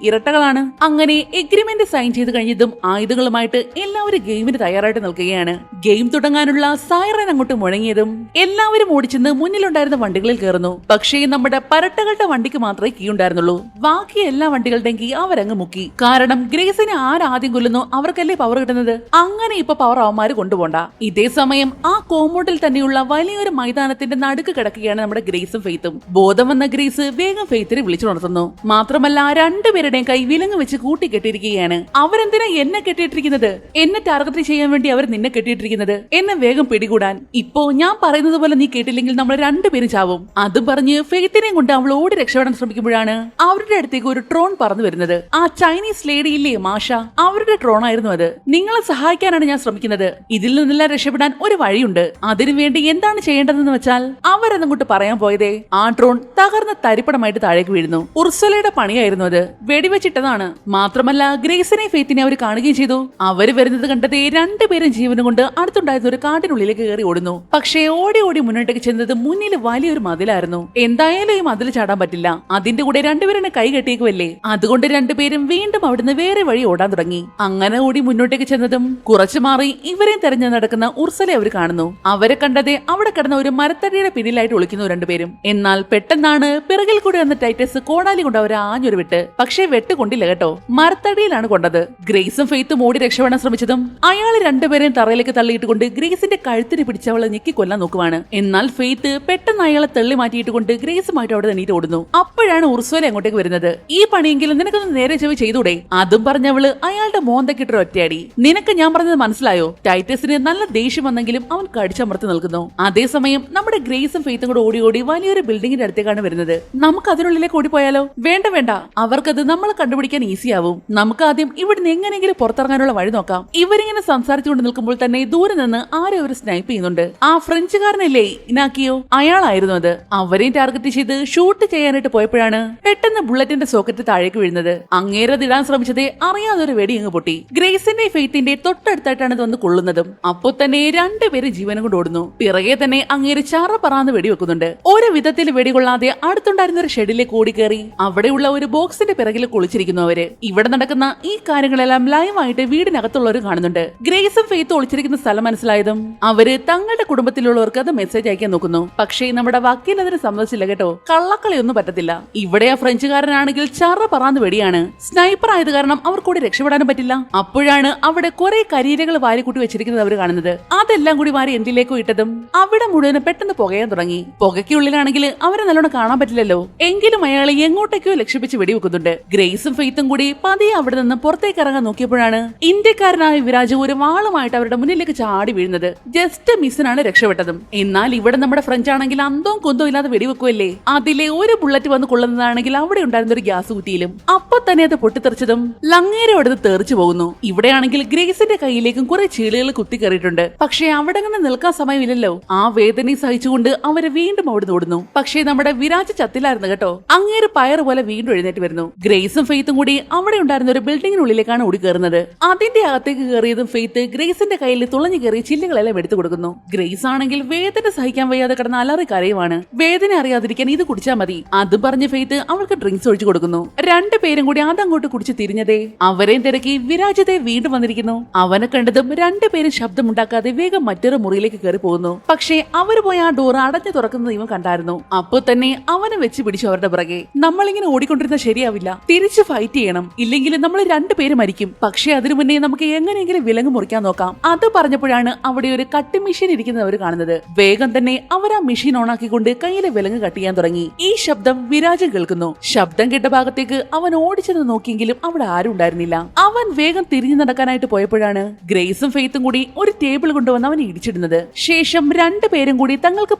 ഇരട്ടകളാണ്. അങ്ങനെ എഗ്രിമെന്റ് സൈൻ ചെയ്ത് കഴിഞ്ഞതും ആയുധങ്ങളുമായിട്ട് എല്ലാവരും ഗെയിമിന് തയ്യാറായിട്ട് നിൽക്കുകയാണ്. ഗെയിം തുടങ്ങാനുള്ള സൈറൻ അങ്ങോട്ട് മുഴങ്ങിയതും എല്ലാവരും ഓടിച്ചെന്ന് മുന്നിലുണ്ടായിരുന്ന വണ്ടികളിൽ കയറുന്നു. പക്ഷേ നമ്മുടെ പരട്ടകളുടെ വണ്ടിക്ക് മാത്രമേ കീ ഉണ്ടായിരുന്നുള്ളൂ. ബാക്കി എല്ലാ വണ്ടികളുടെയും കീ അവരങ്ങ് മുക്കി. കാരണം ഗ്രേസിനെ ആരാദ്യം കൊല്ലുന്നു അവർക്കല്ലേ പവർ കിട്ടുന്നത്. അങ്ങനെ ഇപ്പൊ പവർ അവന്മാര് കൊണ്ടുപോണ്ട. ഇതേ സമയം ആ കോമ്പൗണ്ടിൽ തന്നെയുള്ള വലിയൊരു മൈതാനത്തിന്റെ നടുക്ക് കിടക്കുകയാണ് നമ്മുടെ ഗ്രേസും ഫെയ്ത്തും. ബോധം വന്ന ഗ്രേസ് വേഗം ഫെയ്ത്തിനെ വിളിച്ചുണർത്തുന്നു. മാത്രമല്ല രണ്ടുപേരുടെയും കൈ വിലങ്ങ് വെച്ച് കൂട്ടിക്കെട്ടിയിരിക്കുകയാണ്. അവരെന്തിനാ എന്നെ കെട്ടിയിട്ടിരിക്കുന്നത്? എന്നെ ടാർഗറ്റ് ചെയ്യാൻ വേണ്ടി അവർ നിന്നെ കെട്ടിയിട്ടിരിക്കുന്നത്. എന്നെ വേഗം പിടികൂടാൻ. ഇപ്പോ ഞാൻ പറയുന്നത് പോലെ നീ കേട്ടില്ലെങ്കിൽ നമ്മൾ രണ്ടുപേരും ചാവും. അതും പറഞ്ഞ് ഫെയ്ത്തിനെയും കൊണ്ട് അവൾ ഓടി രക്ഷപ്പെടാൻ ശ്രമിക്കുമ്പോഴാണ് അവരുടെ അടുത്തേക്ക് ഒരു ട്രോൺ പറന്നു വരുന്നത്. ആ ചൈനീസ് ലേഡി ഇല്ലേ മാഷ, അവരുടെ ട്രോൺ ആയിരുന്നു അത്. നിങ്ങളെ സഹായിക്കാനാണ് ഞാൻ ശ്രമിക്കുന്നത്. ഇതിൽ നിന്നെല്ലാം രക്ഷപ്പെടാൻ ഒരു വഴിയുണ്ട്. അതിനുവേണ്ടി എന്താണ് ചെയ്യേണ്ടതെന്ന് വെച്ചാൽ അവരതങ്ങോട്ട് പറയാൻ പോയതേ ആ ട്രോൺ തകർന്ന തരിപ്പണമായിട്ട് താഴേക്ക് വീഴുന്നു. ഉർസലയുടെ പണിയായിരുന്നു അത്. വെടിവെച്ചിട്ടതാണ്. മാത്രമല്ല ഗ്രേസിനെ ഫെയ്ത്തിനെ അവർ കാണുകയും ചെയ്തു. അവര് വരുന്നത് കണ്ടതേ രണ്ടുപേരും ജീവനും കൊണ്ട് അടുത്തുണ്ടായിരുന്ന ഒരു കാട്ടിനുള്ളിലേക്ക് കയറി ഓടുന്നു. പക്ഷേ ഓടി ഓടി മുന്നോട്ടേക്ക് ചെന്നത് മുന്നിൽ വലിയൊരു മതിലായിരുന്നു. എന്തായാലും ഈ മതിൽ ചാടാൻ പറ്റില്ല. അതിന്റെ കൂടെ രണ്ടുപേരെ കൈ കെട്ടിയേക്കുമല്ലേ. അതുകൊണ്ട് രണ്ടുപേരും വീണ്ടും അവിടുന്ന് വേറെ വഴി ഓടാൻ തുടങ്ങി. അങ്ങനെ ഓടി മുന്നോട്ടേക്ക് ചെന്നതും കുറച്ചു മാറി ഇവരെയും തെരഞ്ഞു നടക്കുന്ന ഉർസലെ അവർ കാണുന്നു. അവരെ കണ്ടതേ അവിടെ കിടന്ന ഒരു മരത്തടിയുടെ പിന്നിലായിട്ട് ഒളിക്കുന്നു രണ്ടുപേരും. എന്നാൽ പെട്ടെന്നാണ് പിറകിൽ കൂടി വന്ന ടൈറ്റസ് കോടാലി കൊണ്ട് അവരെ ആഞ്ഞൊരു വെട്ട്. പക്ഷേ വെട്ട് കൊണ്ടില്ല കേട്ടോ, മരത്തടിയിലാണ് കൊണ്ടത്. ഗ്രേസും ഫെയ്ത്തും ഓടി രക്ഷപ്പെടാൻ ശ്രമിച്ചതും അയാൾ രണ്ടുപേരെയും തറയിലേക്ക് തള്ളിയിട്ടുകൊണ്ട് ഗ്രേസിന്റെ കഴുത്തിന് പിടിച്ചവളെ ഞെക്കി കൊല്ലാൻ നോക്കുവാണ്. എന്നാൽ ഫെയ്ത്ത് പെട്ടെന്ന് അയാളെ തള്ളി മാറ്റിയിട്ട് കൊണ്ട് ഗ്രേസുമായിട്ട് അവിടെ തന്നീറ്റ് ഓടുന്നു. അപ്പോഴാണ് ഉർസോല അങ്ങോട്ടേക്ക് വരുന്നത്. ഈ പണിയെങ്കിലും നിനക്കൊന്ന് നേരെ ചെവി ചെയ്തൂടെ? അതും പറഞ്ഞവള് അയാളുടെ മോന്തക്കിട്ടൊരു ഒറ്റയടി. നിനക്ക് ഞാൻ പറഞ്ഞത് മനസ്സിലായോ? ടൈറ്റസിന് നല്ല ദേഷ്യം വന്നെങ്കിലും അവൻ കടിച്ചമർത്തി നിൽക്കുന്നു. അതേസമയം നമ്മുടെ ഗ്രേസും ഫെയ്ത്തും കൂടെ ഓടി ഓടി വലിയൊരു ബിൽഡിംഗിന്റെ അടുത്തേക്കാണ് വരുന്നത്. നമുക്ക് അതിനുള്ളിലേക്ക് ഓടിപ്പോയാലോ? വേണ്ട, അവർക്കത് നമ്മളെ കണ്ടുപിടിക്കാൻ ഈസിയാവും. നമുക്ക് ആദ്യം ഇവിടുന്ന് എങ്ങനെയെങ്കിലും പുറത്തിറങ്ങാനുള്ള വഴി നോക്കാം. ഇവരിങ്ങനെ സംസാരിച്ചുകൊണ്ട് നിൽക്കുമ്പോൾ തന്നെ ദൂരെ നിന്ന് ആരോ ഒരു സ്നൈപ്പ് ചെയ്യുന്നുണ്ട്. ആ ഫ്രഞ്ചുകാരനല്ലേ ഇനാക്കിയോ, അയാളായിരുന്നു അത്. അവരെയും ടാർഗറ്റ് ചെയ്ത് ഷൂട്ട് ചെയ്യാനായിട്ട് പോയപ്പോഴാണ് പെട്ടെന്ന് ബുള്ളറ്റിന്റെ സോക്കറ്റ് താഴേക്ക് വീഴുന്നത്. അങ്ങേരതിടാൻ ശ്രമിച്ചതേ അറിയാതെ ഒരു വെടി അങ്ങ് പൊട്ടി. ഗ്രേസിന്റെ ഫെയ്ത്തിന്റെ തൊട്ടടുത്തായിട്ടാണ് ഇത് വന്ന് കൊള്ളുന്നതും. അപ്പൊ തന്നെ രണ്ടുപേര് ജീവനം കൊണ്ട് ഓടുന്നു. പിറകെ തന്നെ അങ്ങേര് ചാറ പറന്ന് വെടിവെക്കുന്നുണ്ട്. ഒരു വിധത്തിൽ വെടികൊള്ളാതെ അടുത്തുണ്ടായിരുന്ന ഒരു ഷെഡിലേക്ക് ഓടി കയറി അവിടെയുള്ള ഒരു ബോക്സിന്റെ പിറകിൽ കുളിച്ചിരിക്കുന്നു അവര്. ഇവിടെ നടക്കുന്ന ഈ കാര്യങ്ങളെല്ലാം ലൈവായിട്ട് വീടിനകത്തുള്ളവർ കാണുന്നുണ്ട്. ഗ്രേസും ഫെയ്ത്തും ഒളിച്ചിരിക്കുന്ന സ്ഥലം മനസ്സിലായതും അവര് തങ്ങളുടെ കുടുംബത്തിലുള്ളവർക്ക് അത് മെസ്സേജ് അയക്കാൻ നോക്കുന്നു. പക്ഷേ നമ്മുടെ വക്കീൽ അതിന് സമ്മതിച്ചില്ല കേട്ടോ. കള്ളക്കളിയൊന്നും പറ്റത്തില്ല. ഇവിടെ ആ ഫ്രഞ്ചുകാരനാണെങ്കിൽ ചറ പറന്ന് വെടിയാണ്. സ്നൈപ്പർ ആയത് കാരണം അവർക്കൂടി രക്ഷപ്പെടാനും പറ്റില്ല. അപ്പോഴാണ് അവിടെ കുറെ കരിയിലകൾ വാരിക്കൂട്ടി വെച്ചിരിക്കുന്നത് അവർ കാണുന്നത്. അതെല്ലാം കൂടി വാരി എന്തിലേക്കോ ഇട്ടതും അവിടെ മുഴുവൻ പെട്ടെന്ന് പുകയാൻ തുടങ്ങി. പുകയ്ക്കുള്ളിലാണെങ്കിൽ അവരെ നല്ലോണം കാണാൻ പറ്റില്ലല്ലോ. എങ്കിലും അയാളെ എങ്ങോട്ടേക്കോ ലക്ഷ്യപ്പിച്ച് വെടിവെക്കുന്നുണ്ട്. ഗ്രേസും ഫെയ്ത്തും കൂടി പതിയെ അവിടെ നിന്ന് പുറത്തേക്ക് ഇറങ്ങാൻ നോക്കിയപ്പോഴാണ് ഇന്ത്യക്കാരനായ വിരാജ് ഒരു വാളുമായിട്ട് അവരുടെ മുന്നിലേക്ക് ചാടി വീഴുന്നത്. ജസ്റ്റ് മിസ്സിനാണ് രക്ഷപ്പെട്ടതും. എന്നാൽ ഇവിടെ നമ്മുടെ ഫ്രഞ്ച് ആണെങ്കിൽ അന്തവും കുന്തവും ഇല്ലാതെ വെടിവെക്കുമല്ലേ. അതിലെ ഒരു ബുള്ളറ്റ് വന്ന് കൊള്ളുന്നതാണെങ്കിൽ അവിടെ ഉണ്ടായിരുന്ന ഒരു ഗ്യാസ് കുറ്റിയിലും. അപ്പൊ തന്നെ അത് പൊട്ടിത്തെറിച്ചതും ലങ്ങേരോട് തെറിച്ചു പോകുന്നു. ഇവിടെയാണെങ്കിൽ ഗ്രേസിന്റെ കയ്യിലേക്കും കുറെ ചീളുകൾ കുത്തി കയറിയിട്ടുണ്ട്. പക്ഷെ അവിടെ അങ്ങനെ നിൽക്കാൻ സമയമില്ലല്ലോ. ആ വേദനയെ സഹിച്ചുകൊണ്ട് അവര് വീണ്ടും അവിടെ ഓടുന്നു. പക്ഷേ നമ്മുടെ വിരാജ് ചത്തിലായിരുന്നു കേട്ടോ. അങ്ങേര് പയറ് പോലെ വീണ്ടും എഴുന്നേറ്റ് വരുന്നു. ഗ്രേസും ഫെയ്ത്തും കൂടി അവിടെ ഉണ്ടായിരുന്ന ഒരു ബിൽഡിങ്ങിനുള്ളിലേക്കാണ് ഓടി കയറുന്നത്. അതിന്റെ അകത്തേക്ക് കയറിയതും ഫെയ്ത്ത് ഗ്രേസിന്റെ കയ്യിൽ തുളഞ്ഞു കയറി ചില്ലുകളെല്ലാം എടുത്തു കൊടുക്കുന്നു. ഗ്രേസ് ആണെങ്കിൽ വേദന സഹിക്കാൻ വയ്യാതെ കിടന്ന അലറി കരയുവാണ്. വേദന അറിയാതിരിക്കാൻ ഇത് കുടിച്ചാൽ മതി. അത് പറഞ്ഞ് ഫെയ്ത്ത് അവൾ അവൾക്ക് ഡ്രിങ്ക്സ് ഒഴിച്ചു കൊടുക്കുന്നു. രണ്ടുപേരും കൂടി അതങ്ങോട്ട് കുടിച്ച് തിരിഞ്ഞതേ അവരെയും തിരക്കി വിരാജിതെ വീണ്ടും വന്നിരിക്കുന്നു. അവനെ കണ്ടതും രണ്ടുപേരും ശബ്ദമുണ്ടാക്കാതെ വേഗം മറ്റൊരു മുറിയിലേക്ക് കയറി പോകുന്നു. പക്ഷേ അവര് പോയി ആ ഡോർ അടഞ്ഞു തുറക്കുന്നത് ഇവൻ കണ്ടായിരുന്നു. അപ്പൊ തന്നെ അവനെ വെച്ച് പിടിച്ചു അവരുടെ പിറകെ. നമ്മളിങ്ങനെ ഓടിക്കൊണ്ടിരുന്ന ശരിയാവില്ല, തിരിച്ച് ഫൈറ്റ് ചെയ്യണം, ഇല്ലെങ്കിൽ നമ്മൾ രണ്ടുപേരും മരിക്കും. പക്ഷേ അതിനു മുന്നേ നമുക്ക് എങ്ങനെയെങ്കിലും വിലങ്ങ് മുറിക്കാൻ നോക്കാം. അത് പറഞ്ഞപ്പോഴാണ് അവിടെ ഒരു കട്ടിംഗ് മെഷീൻ ഇരിക്കുന്നത് അവർ കാണുന്നത്. വേഗം തന്നെ അവർ ആ മെഷീൻ ഓണാക്കിക്കൊണ്ട് കയ്യിലെ വിലങ്ങ് കട്ട് ചെയ്യാൻ തുടങ്ങി. ഈ ശബ്ദം വിരാജൻ കേൾക്കുന്നു. ശബ്ദം കേട്ട ഭാഗത്തേക്ക് അവൻ ഓടിച്ചെന്ന് നോക്കിയെങ്കിലും അവിടെ ആരും ഉണ്ടായിരുന്നില്ല. അവൻ വേഗം തിരിഞ്ഞു നടക്കാനായിട്ട് പോയപ്പോഴാണ് ഗ്രേസും ഫെയ്ത്തും കൂടി ഒരു ടേബിൾ കൊണ്ടുവന്ന് അവനെ ഇടിച്ചിടുന്നത്. ശേഷം രണ്ടുപേരും കൂടി തങ്ങൾക്ക്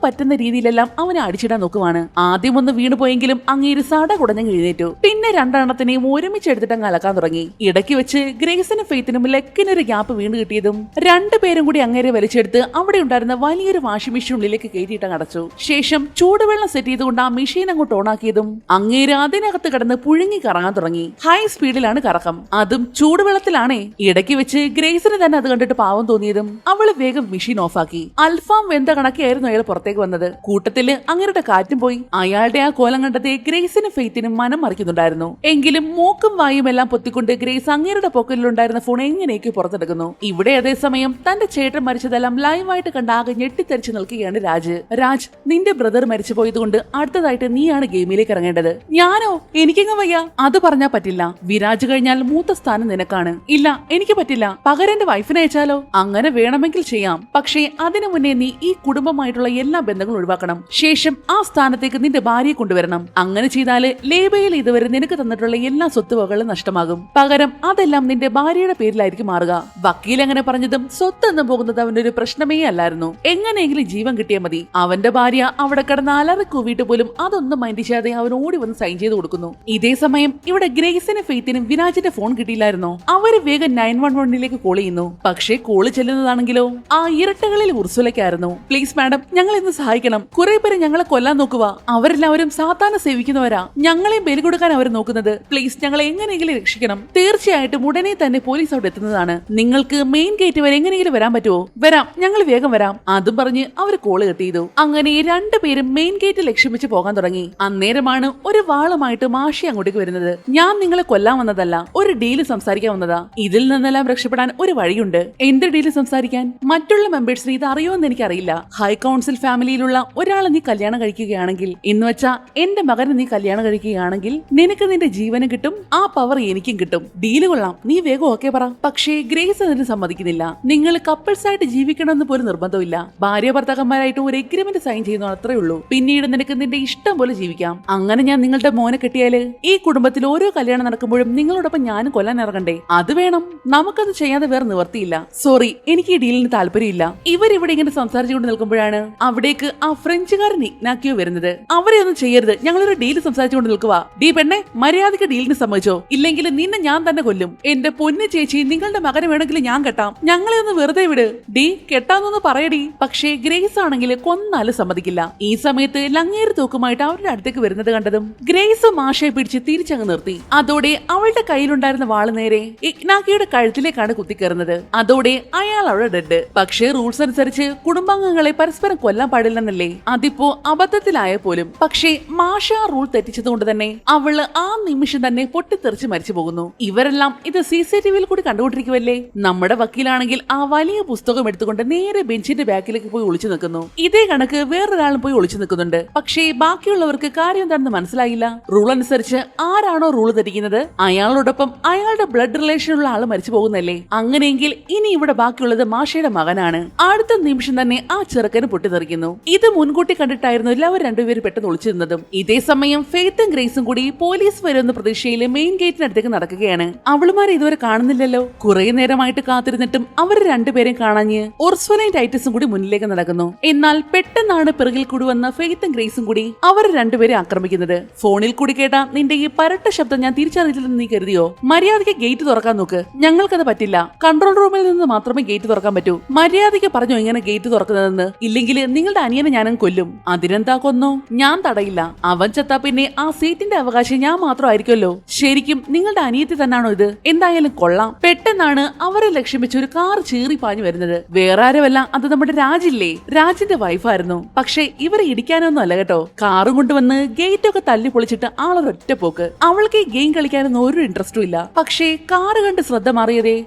പറ്റുന്ന രീതിയിലെല്ലാം അവനെ അടിച്ചിടാൻ നോക്കുവാണ്. ആദ്യം ഒന്ന് വീണു പോയെങ്കിലും അങ്ങേര് സട കുടഞ്ഞ് എഴുന്നേറ്റു. പിന്നെ രണ്ടെണ്ണത്തിനെയും ഒരുമിച്ചെടുത്തിട്ട് അങ്ങ് അലക്കാൻ തുടങ്ങി. ഇടയ്ക്ക് വെച്ച് ഗ്രേസിനും ഫെയ്ത്തിനും ലെക്കിനൊരു ഗ്യാപ്പ് വീണ് കിട്ടിയതും രണ്ടുപേരും കൂടി അങ്ങേരെ വലിച്ചെടുത്ത് അവിടെ ഉണ്ടായിരുന്ന വലിയൊരു വാഷിംഗ് മെഷീൻ ഉള്ളിലേക്ക് കയറ്റിയിട്ട് അടച്ചു. ശേഷം ചൂടുവെള്ളം സെറ്റ് ചെയ്തുകൊണ്ട് ആ മെഷീൻ അങ്ങോട്ട് ഓണാക്കിയതും അങ്ങേര് അതിനകത്ത് കിടന്ന് പുഴുങ്ങി കറങ്ങാൻ തുടങ്ങി. ഹൈ സ്പീഡിലാണ് കറക്കം, അതും ചൂടുവെള്ളത്തിലാണേ. ഇടയ്ക്ക് വെച്ച് ഗ്രേസിന് തന്നെ അത് കണ്ടിട്ട് പാവം തോന്നിയതും അവള് വേഗം മെഷീൻ ഓഫാക്കി. അൽഫാം വെന്ത കണക്കിയായിരുന്നു അയാൾ പുറത്തേക്ക് വന്നത്. കൂട്ടത്തില് അങ്ങരുടെ കാറ്റും പോയി. അയാളുടെ ആ കോലം കണ്ടതേ ഗ്രേസിനും ഫെയ്ത്തിനും മനം മറിക്കുന്നുണ്ടായിരുന്നു. എങ്കിലും മൂക്കും വായും എല്ലാം പൊത്തിക്കൊണ്ട് ഗ്രേസ് അങ്ങേരുടെ പോക്കറ്റിലുണ്ടായിരുന്ന ഫോൺ എങ്ങനെയൊക്കെ പുറത്തെടുക്കുന്നു. ഇവിടെ അതേസമയം തന്റെ ചേട്ടൻ മരിച്ചതെല്ലാം ലൈവായിട്ട് കണ്ട് ആകെ ഞെട്ടിത്തെറിച്ച് നിൽക്കുകയാണ് രാജ്. രാജ്, നിന്റെ ബ്രദർ മരിച്ചു പോയതുകൊണ്ട് അടുത്തതായിട്ട് നീയാണ് ഗെയിമിലേക്ക് ഇറങ്ങേണ്ടത്. ഞാനോ? എനിക്കെങ്ങും വയ്യ. അത് പറഞ്ഞാ പറ്റില്ല. വിരാജ് കഴിഞ്ഞാൽ മൂത്ത സ്ഥാനം നിനക്കാണ്. ഇല്ല, എനിക്ക് പറ്റില്ല. പകരം എന്റെ വൈഫിനെ അയച്ചാലോ? അങ്ങനെ വേണമെങ്കിൽ ചെയ്യാം. പക്ഷേ അതിനു മുന്നേ നീ ഈ കുടുംബമായിട്ടുള്ള എല്ലാ ബന്ധങ്ങളും ഒഴിവാക്കണം. ശേഷം ആ സ്ഥാനത്തേക്ക് നിന്റെ ഭാര്യയെ കൊണ്ടുവരണം. അങ്ങനെ ചെയ്താല് ലേബയിൽ ഇതുവരെ നിനക്ക് തന്നിട്ടുള്ള എല്ലാ സ്വത്തുവകകളും നഷ്ടമാകും. പകരം അതെല്ലാം നിന്റെ ഭാര്യയുടെ പേരിലായിരിക്കും മാറുക. വക്കീൽ അങ്ങനെ പറഞ്ഞതും സ്വത്തെന്നും പോകുന്നത് അവന്റെ ഒരു പ്രശ്നമേ അല്ലായിരുന്നു. എങ്ങനെയെങ്കിലും ജീവൻ കിട്ടിയാൽ മതി. അവന്റെ ഭാര്യ അവിടെ കിടന്ന് അലറി കൂവിയിട്ട് പോലും അതൊന്നും മൈൻഡ് ചെയ്യാതെ അവൻ ഓടി വന്ന് സൈൻ ചെയ്ത് കൊടുക്കുന്നു. ഇതേ സമയം ഇവിടെ ഗ്രേസിനും ഫെയ്ത്തിനും വിരാജിന്റെ ഫോൺ കിട്ടിയില്ലായിരുന്നോ? അവര് വേഗം 911ലേക്ക് കോൾ ചെയ്യുന്നു. പക്ഷേ കോള് ചെല്ലുന്നതാണെങ്കിലോ ആ ഇരട്ടകളിൽ ഉർസുലയ്ക്കായിരുന്നു. പ്ലീസ് മാഡം, ഞങ്ങൾ ഇന്ന് സഹായിക്കണം. കുറെ പേര് ഞങ്ങളെ കൊല്ലാൻ നോക്കുക. അവരെല്ലാവരും സാത്താനെ സേവിക്കുന്നവരാ. ഞങ്ങളെ ബലി കൊടുക്കാൻ അവർ നോക്കുന്നത്. പ്ലീസ് ഞങ്ങളെ എങ്ങനെയെങ്കിലും രക്ഷിക്കണം. തീർച്ചയായിട്ടും ഉടനെ തന്നെ പോലീസ് അവിടെ എത്തുന്നതാണ്. നിങ്ങൾക്ക് മെയിൻ ഗേറ്റ് വരെ എങ്ങനെയെങ്കിലും വരാൻ പറ്റുമോ? വരാം, ഞങ്ങൾ വേഗം വരാം. അതും പറഞ്ഞ് അവർ കോള് കട്ട് ചെയ്തു. അങ്ങനെ രണ്ടുപേരും മെയിൻ ഗേറ്റ് ലക്ഷ്യം വെച്ച് പോകാൻ തുടങ്ങി. അന്നേരമാണ് ഒരു വാളുമായിട്ട് മാഷി അങ്ങോട്ടേക്ക് വരുന്നത്. ഞാൻ നിങ്ങളെ കൊല്ലാൻ വന്നതല്ല, ഒരു ഡീല് സംസാരിക്കാൻ വന്നതാ. ഇതിൽ നിന്നെല്ലാം രക്ഷപ്പെടാൻ ഒരു വഴിയുണ്ട്. എന്ത് ഡീല് സംസാരിക്കാൻ? മറ്റുള്ള മെമ്പേഴ്സിന് ഇത് അറിയുമെന്ന് എനിക്കറിയില്ല. ഹൈ കൗൺസിൽ ഫാമിലിയിലുള്ള ഒരാളെ നീ കല്യാണം കഴിക്കുകയാണെങ്കിൽ, എന്ന് വെച്ചാ എന്റെ മകനെ നീ കല്യാണം കഴിക്കുകയാണെങ്കിൽ നിനക്ക് നിന്റെ ജീവനും കിട്ടും, ആ പവർ എനിക്കും കിട്ടും. ഡീല് കൊള്ളാം, നീ വേഗം ഓക്കെ പറ. പക്ഷേ ഗ്രേസ് അതിന് സമ്മതിക്കുന്നില്ല. നിങ്ങൾ കപ്പിൾസ് ആയിട്ട് ജീവിക്കണമെന്ന് പോലും നിർബന്ധമില്ല. ഭാര്യ ഭർത്താക്കന്മാരായിട്ട് ഒരു എഗ്രിമെന്റ് സൈൻ ചെയ്യുന്നു, അത്രേ ഉള്ളൂ. പിന്നീട് നിനക്ക് നിന്റെ ഇഷ്ടം പോലെ ജീവിക്കാം. അങ്ങനെ ഞാൻ നിങ്ങളുടെ മോനെ കെട്ടിയാല് ഈ കുടുംബത്തിൽ ഓരോ കല്യാണം നടക്കുമ്പോഴും നിങ്ങളോടൊപ്പം ഞാനും കൊല്ലാൻ ഇറങ്ങണ്ടേ? അത് വേണം. നമുക്കത് ചെയ്യാതെ വേറെ നിവർത്തിയില്ല. സോറി, എനിക്ക് ഈ ഡീലിന് താല്പര്യമില്ല. ഇവരിവിടെ ഇങ്ങനെ സംസാരിച്ചുകൊണ്ട് നിൽക്കുമ്പോഴാണ് അവിടേക്ക് ആ ഫ്രഞ്ചുകാരൻ ഇഗ്നാക്കിയോ വരുന്നത്. അവരെ ഒന്നും ചെയ്യരുത്, ഞങ്ങളൊരു ഡീല് സംസാരിച്ചുകൊണ്ട് നിൽക്കുക. ഡീ പെണ്ണെ, മര്യാദയ്ക്ക് ഡീലിന് സമ്മതിച്ചോ? ഇല്ലെങ്കിൽ നിന്നെ ഞാൻ തന്നെ കൊല്ലും. എന്റെ പൊന്നു ചേച്ചി, നിങ്ങളുടെ മകനെ വേണമെങ്കിൽ ഞാൻ കെട്ടാം. ഞങ്ങളെ ഒന്ന് വെറുതെ വിട്. ഡീ, കെട്ടാന്നൊന്ന് പറയടി. പക്ഷേ ഗ്രേസ് ആണെങ്കിൽ കൊന്നാലും സമ്മതിക്കില്ല. ഈ സമയത്ത് ലങ്ങേര് തൂക്കുമായിട്ട് അവരുടെ അടുത്തേക്ക് വരുന്നത് കണ്ടതും ഗ്രേസ് മാഷയെ പിടിച്ച് തിരിച്ചങ്ങ് നിർത്തി. അതോടെ അവളുടെ കയ്യിലുണ്ടായിരുന്ന വാള് നേരെ ഇഗ്നാക്കിയുടെ കഴുത്തിലേക്കാണ് കുത്തിക്കയറുന്നത്. അതോടെ അയാൾ അവിടെ ഡെഡ്. പക്ഷേ റൂൾസ് അനുസരിച്ച് കുടുംബാംഗങ്ങളെ പരസ്പരം കൊല്ലാൻ പാടില്ലെന്നല്ലേ? അതിപ്പോ അബദ്ധത്തിലായ പോലും. പക്ഷേ മാഷ റൂൾ തെറ്റിച്ചതുകൊണ്ട് തന്നെ അവള് ആ നിമിഷം തന്നെ പൊട്ടിത്തെറിച്ച് മരിച്ചു പോകുന്നു. ഇവരെല്ലാം ഇത് CCTVയിൽ കൂടി കണ്ടുകൊണ്ടിരിക്കുവല്ലേ? നമ്മുടെ വക്കീലാണെങ്കിൽ ആ വലിയ പുസ്തകം എടുത്തുകൊണ്ട് നേരെ ബെഞ്ചിന്റെ ബാക്കിലേക്ക് പോയി ഒളിച്ചു നിൽക്കുന്നു. ഇതേ കണക്ക് വേറൊരാളും പോയി ഒളിച്ചു നിൽക്കുന്നുണ്ട്. പക്ഷേ ബാക്കിയുള്ളവർക്ക് കാര്യം എന്താണെന്ന് മനസ്സിലായില്ല. റൂൾ അനുസരിച്ച് ആരാണോ റൂൾ തെറ്റിക്കുന്നത് അയാളോടൊപ്പം അയാളുടെ ബ്ലഡ് റിലേഷനുള്ള ആള് മരിച്ചു പോകുന്നല്ലേ? അങ്ങനെയെങ്കിൽ ഇനി ഇവിടെ ബാക്കിയുള്ളത് മാഷയുടെ മകനാണ്. അടുത്ത നിമിഷം തന്നെ ആ ചെറുക്കന് പൊട്ടിത്തെറിക്കുന്നു. ഇത് മുൻകൂട്ടി കണ്ടിട്ടായിരുന്നു അവർ രണ്ടുപേരും പെട്ടെന്ന് ഒളിച്ചിരുന്നതും. ഇതേ സമയം ഫെയ്ത്തും ഗ്രേസും കൂടി പോലീസ് വരുന്ന പ്രതീക്ഷയിൽ മെയിൻ ഗേറ്റിനടുത്തേക്ക് നടക്കുകയാണ്. അവളുമാരെ ഇതുവരെ കാണുന്നില്ലല്ലോ. കുറെ നേരമായിട്ട് കാത്തിരുന്നിട്ടും അവർ രണ്ടുപേരും കാണാഞ്ഞ് ഉർസുലയും ടൈറ്റസും കൂടി മുന്നിലേക്ക് നടക്കുന്നു. എന്നാൽ പെട്ടെന്നാണ് പിറകിൽ കൂടി വന്ന ഫെയ്ത്തും ഗ്രേസും കൂടി അവർ രണ്ടുപേരെ ആക്രമിക്കുന്നത്. ഫോണിൽ കൂടി കേട്ട നിന്റെ ഈ പരട്ട ശബ്ദം ഞാൻ തിരിച്ചറിയില്ലെന്ന് നീ കരുതിയോ? മര്യാദയ്ക്ക് ഗെയിം ഗേറ്റ് തുറക്കാൻ നോക്ക്. ഞങ്ങൾക്കത് പറ്റില്ല. കൺട്രോൾ റൂമിൽ നിന്ന് മാത്രമേ ഗേറ്റ് തുറക്കാൻ പറ്റൂ. മര്യാദയ്ക്ക് പറഞ്ഞു ഇങ്ങനെ ഗേറ്റ് തുറക്കുന്നതെന്ന്. ഇല്ലെങ്കിൽ നിങ്ങളുടെ അനിയനെ ഞാനും കൊല്ലും. അതിനെന്താ കൊന്നോ? ഞാൻ തടയില്ല. അവൻ ചത്താ പിന്നെ ആ സീറ്റിന്റെ അവകാശം ഞാൻ മാത്രമായിരിക്കുമല്ലോ. ശരിക്കും നിങ്ങളുടെ അനിയത്തി തന്നെയാണോ ഇത്? എന്തായാലും കൊള്ളാം. പെട്ടെന്നാണ് അവരെ ലക്ഷ്യം വെച്ച് ഒരു കാർ ചീറി പാഞ്ഞു വരുന്നത്. വേറെ ആരുമല്ല, അത് നമ്മുടെ രാജില്ലേ, രാജിന്റെ വൈഫായിരുന്നു. പക്ഷെ ഇവരെ ഇടിക്കാനൊന്നും അല്ല കേട്ടോ. കാറും കൊണ്ടുവന്ന് ഗേറ്റ് ഒക്കെ തല്ലി പൊളിച്ചിട്ട് ആളൊരൊറ്റ പോക്ക്. അവൾക്ക് ഈ ഗെയിം കളിക്കാനൊന്നും ഒരു ഇൻട്രസ്റ്റും ഇല്ല. പക്ഷേ കാറ് കണ്ട് ശ്രദ്ധ മാറിയതേ.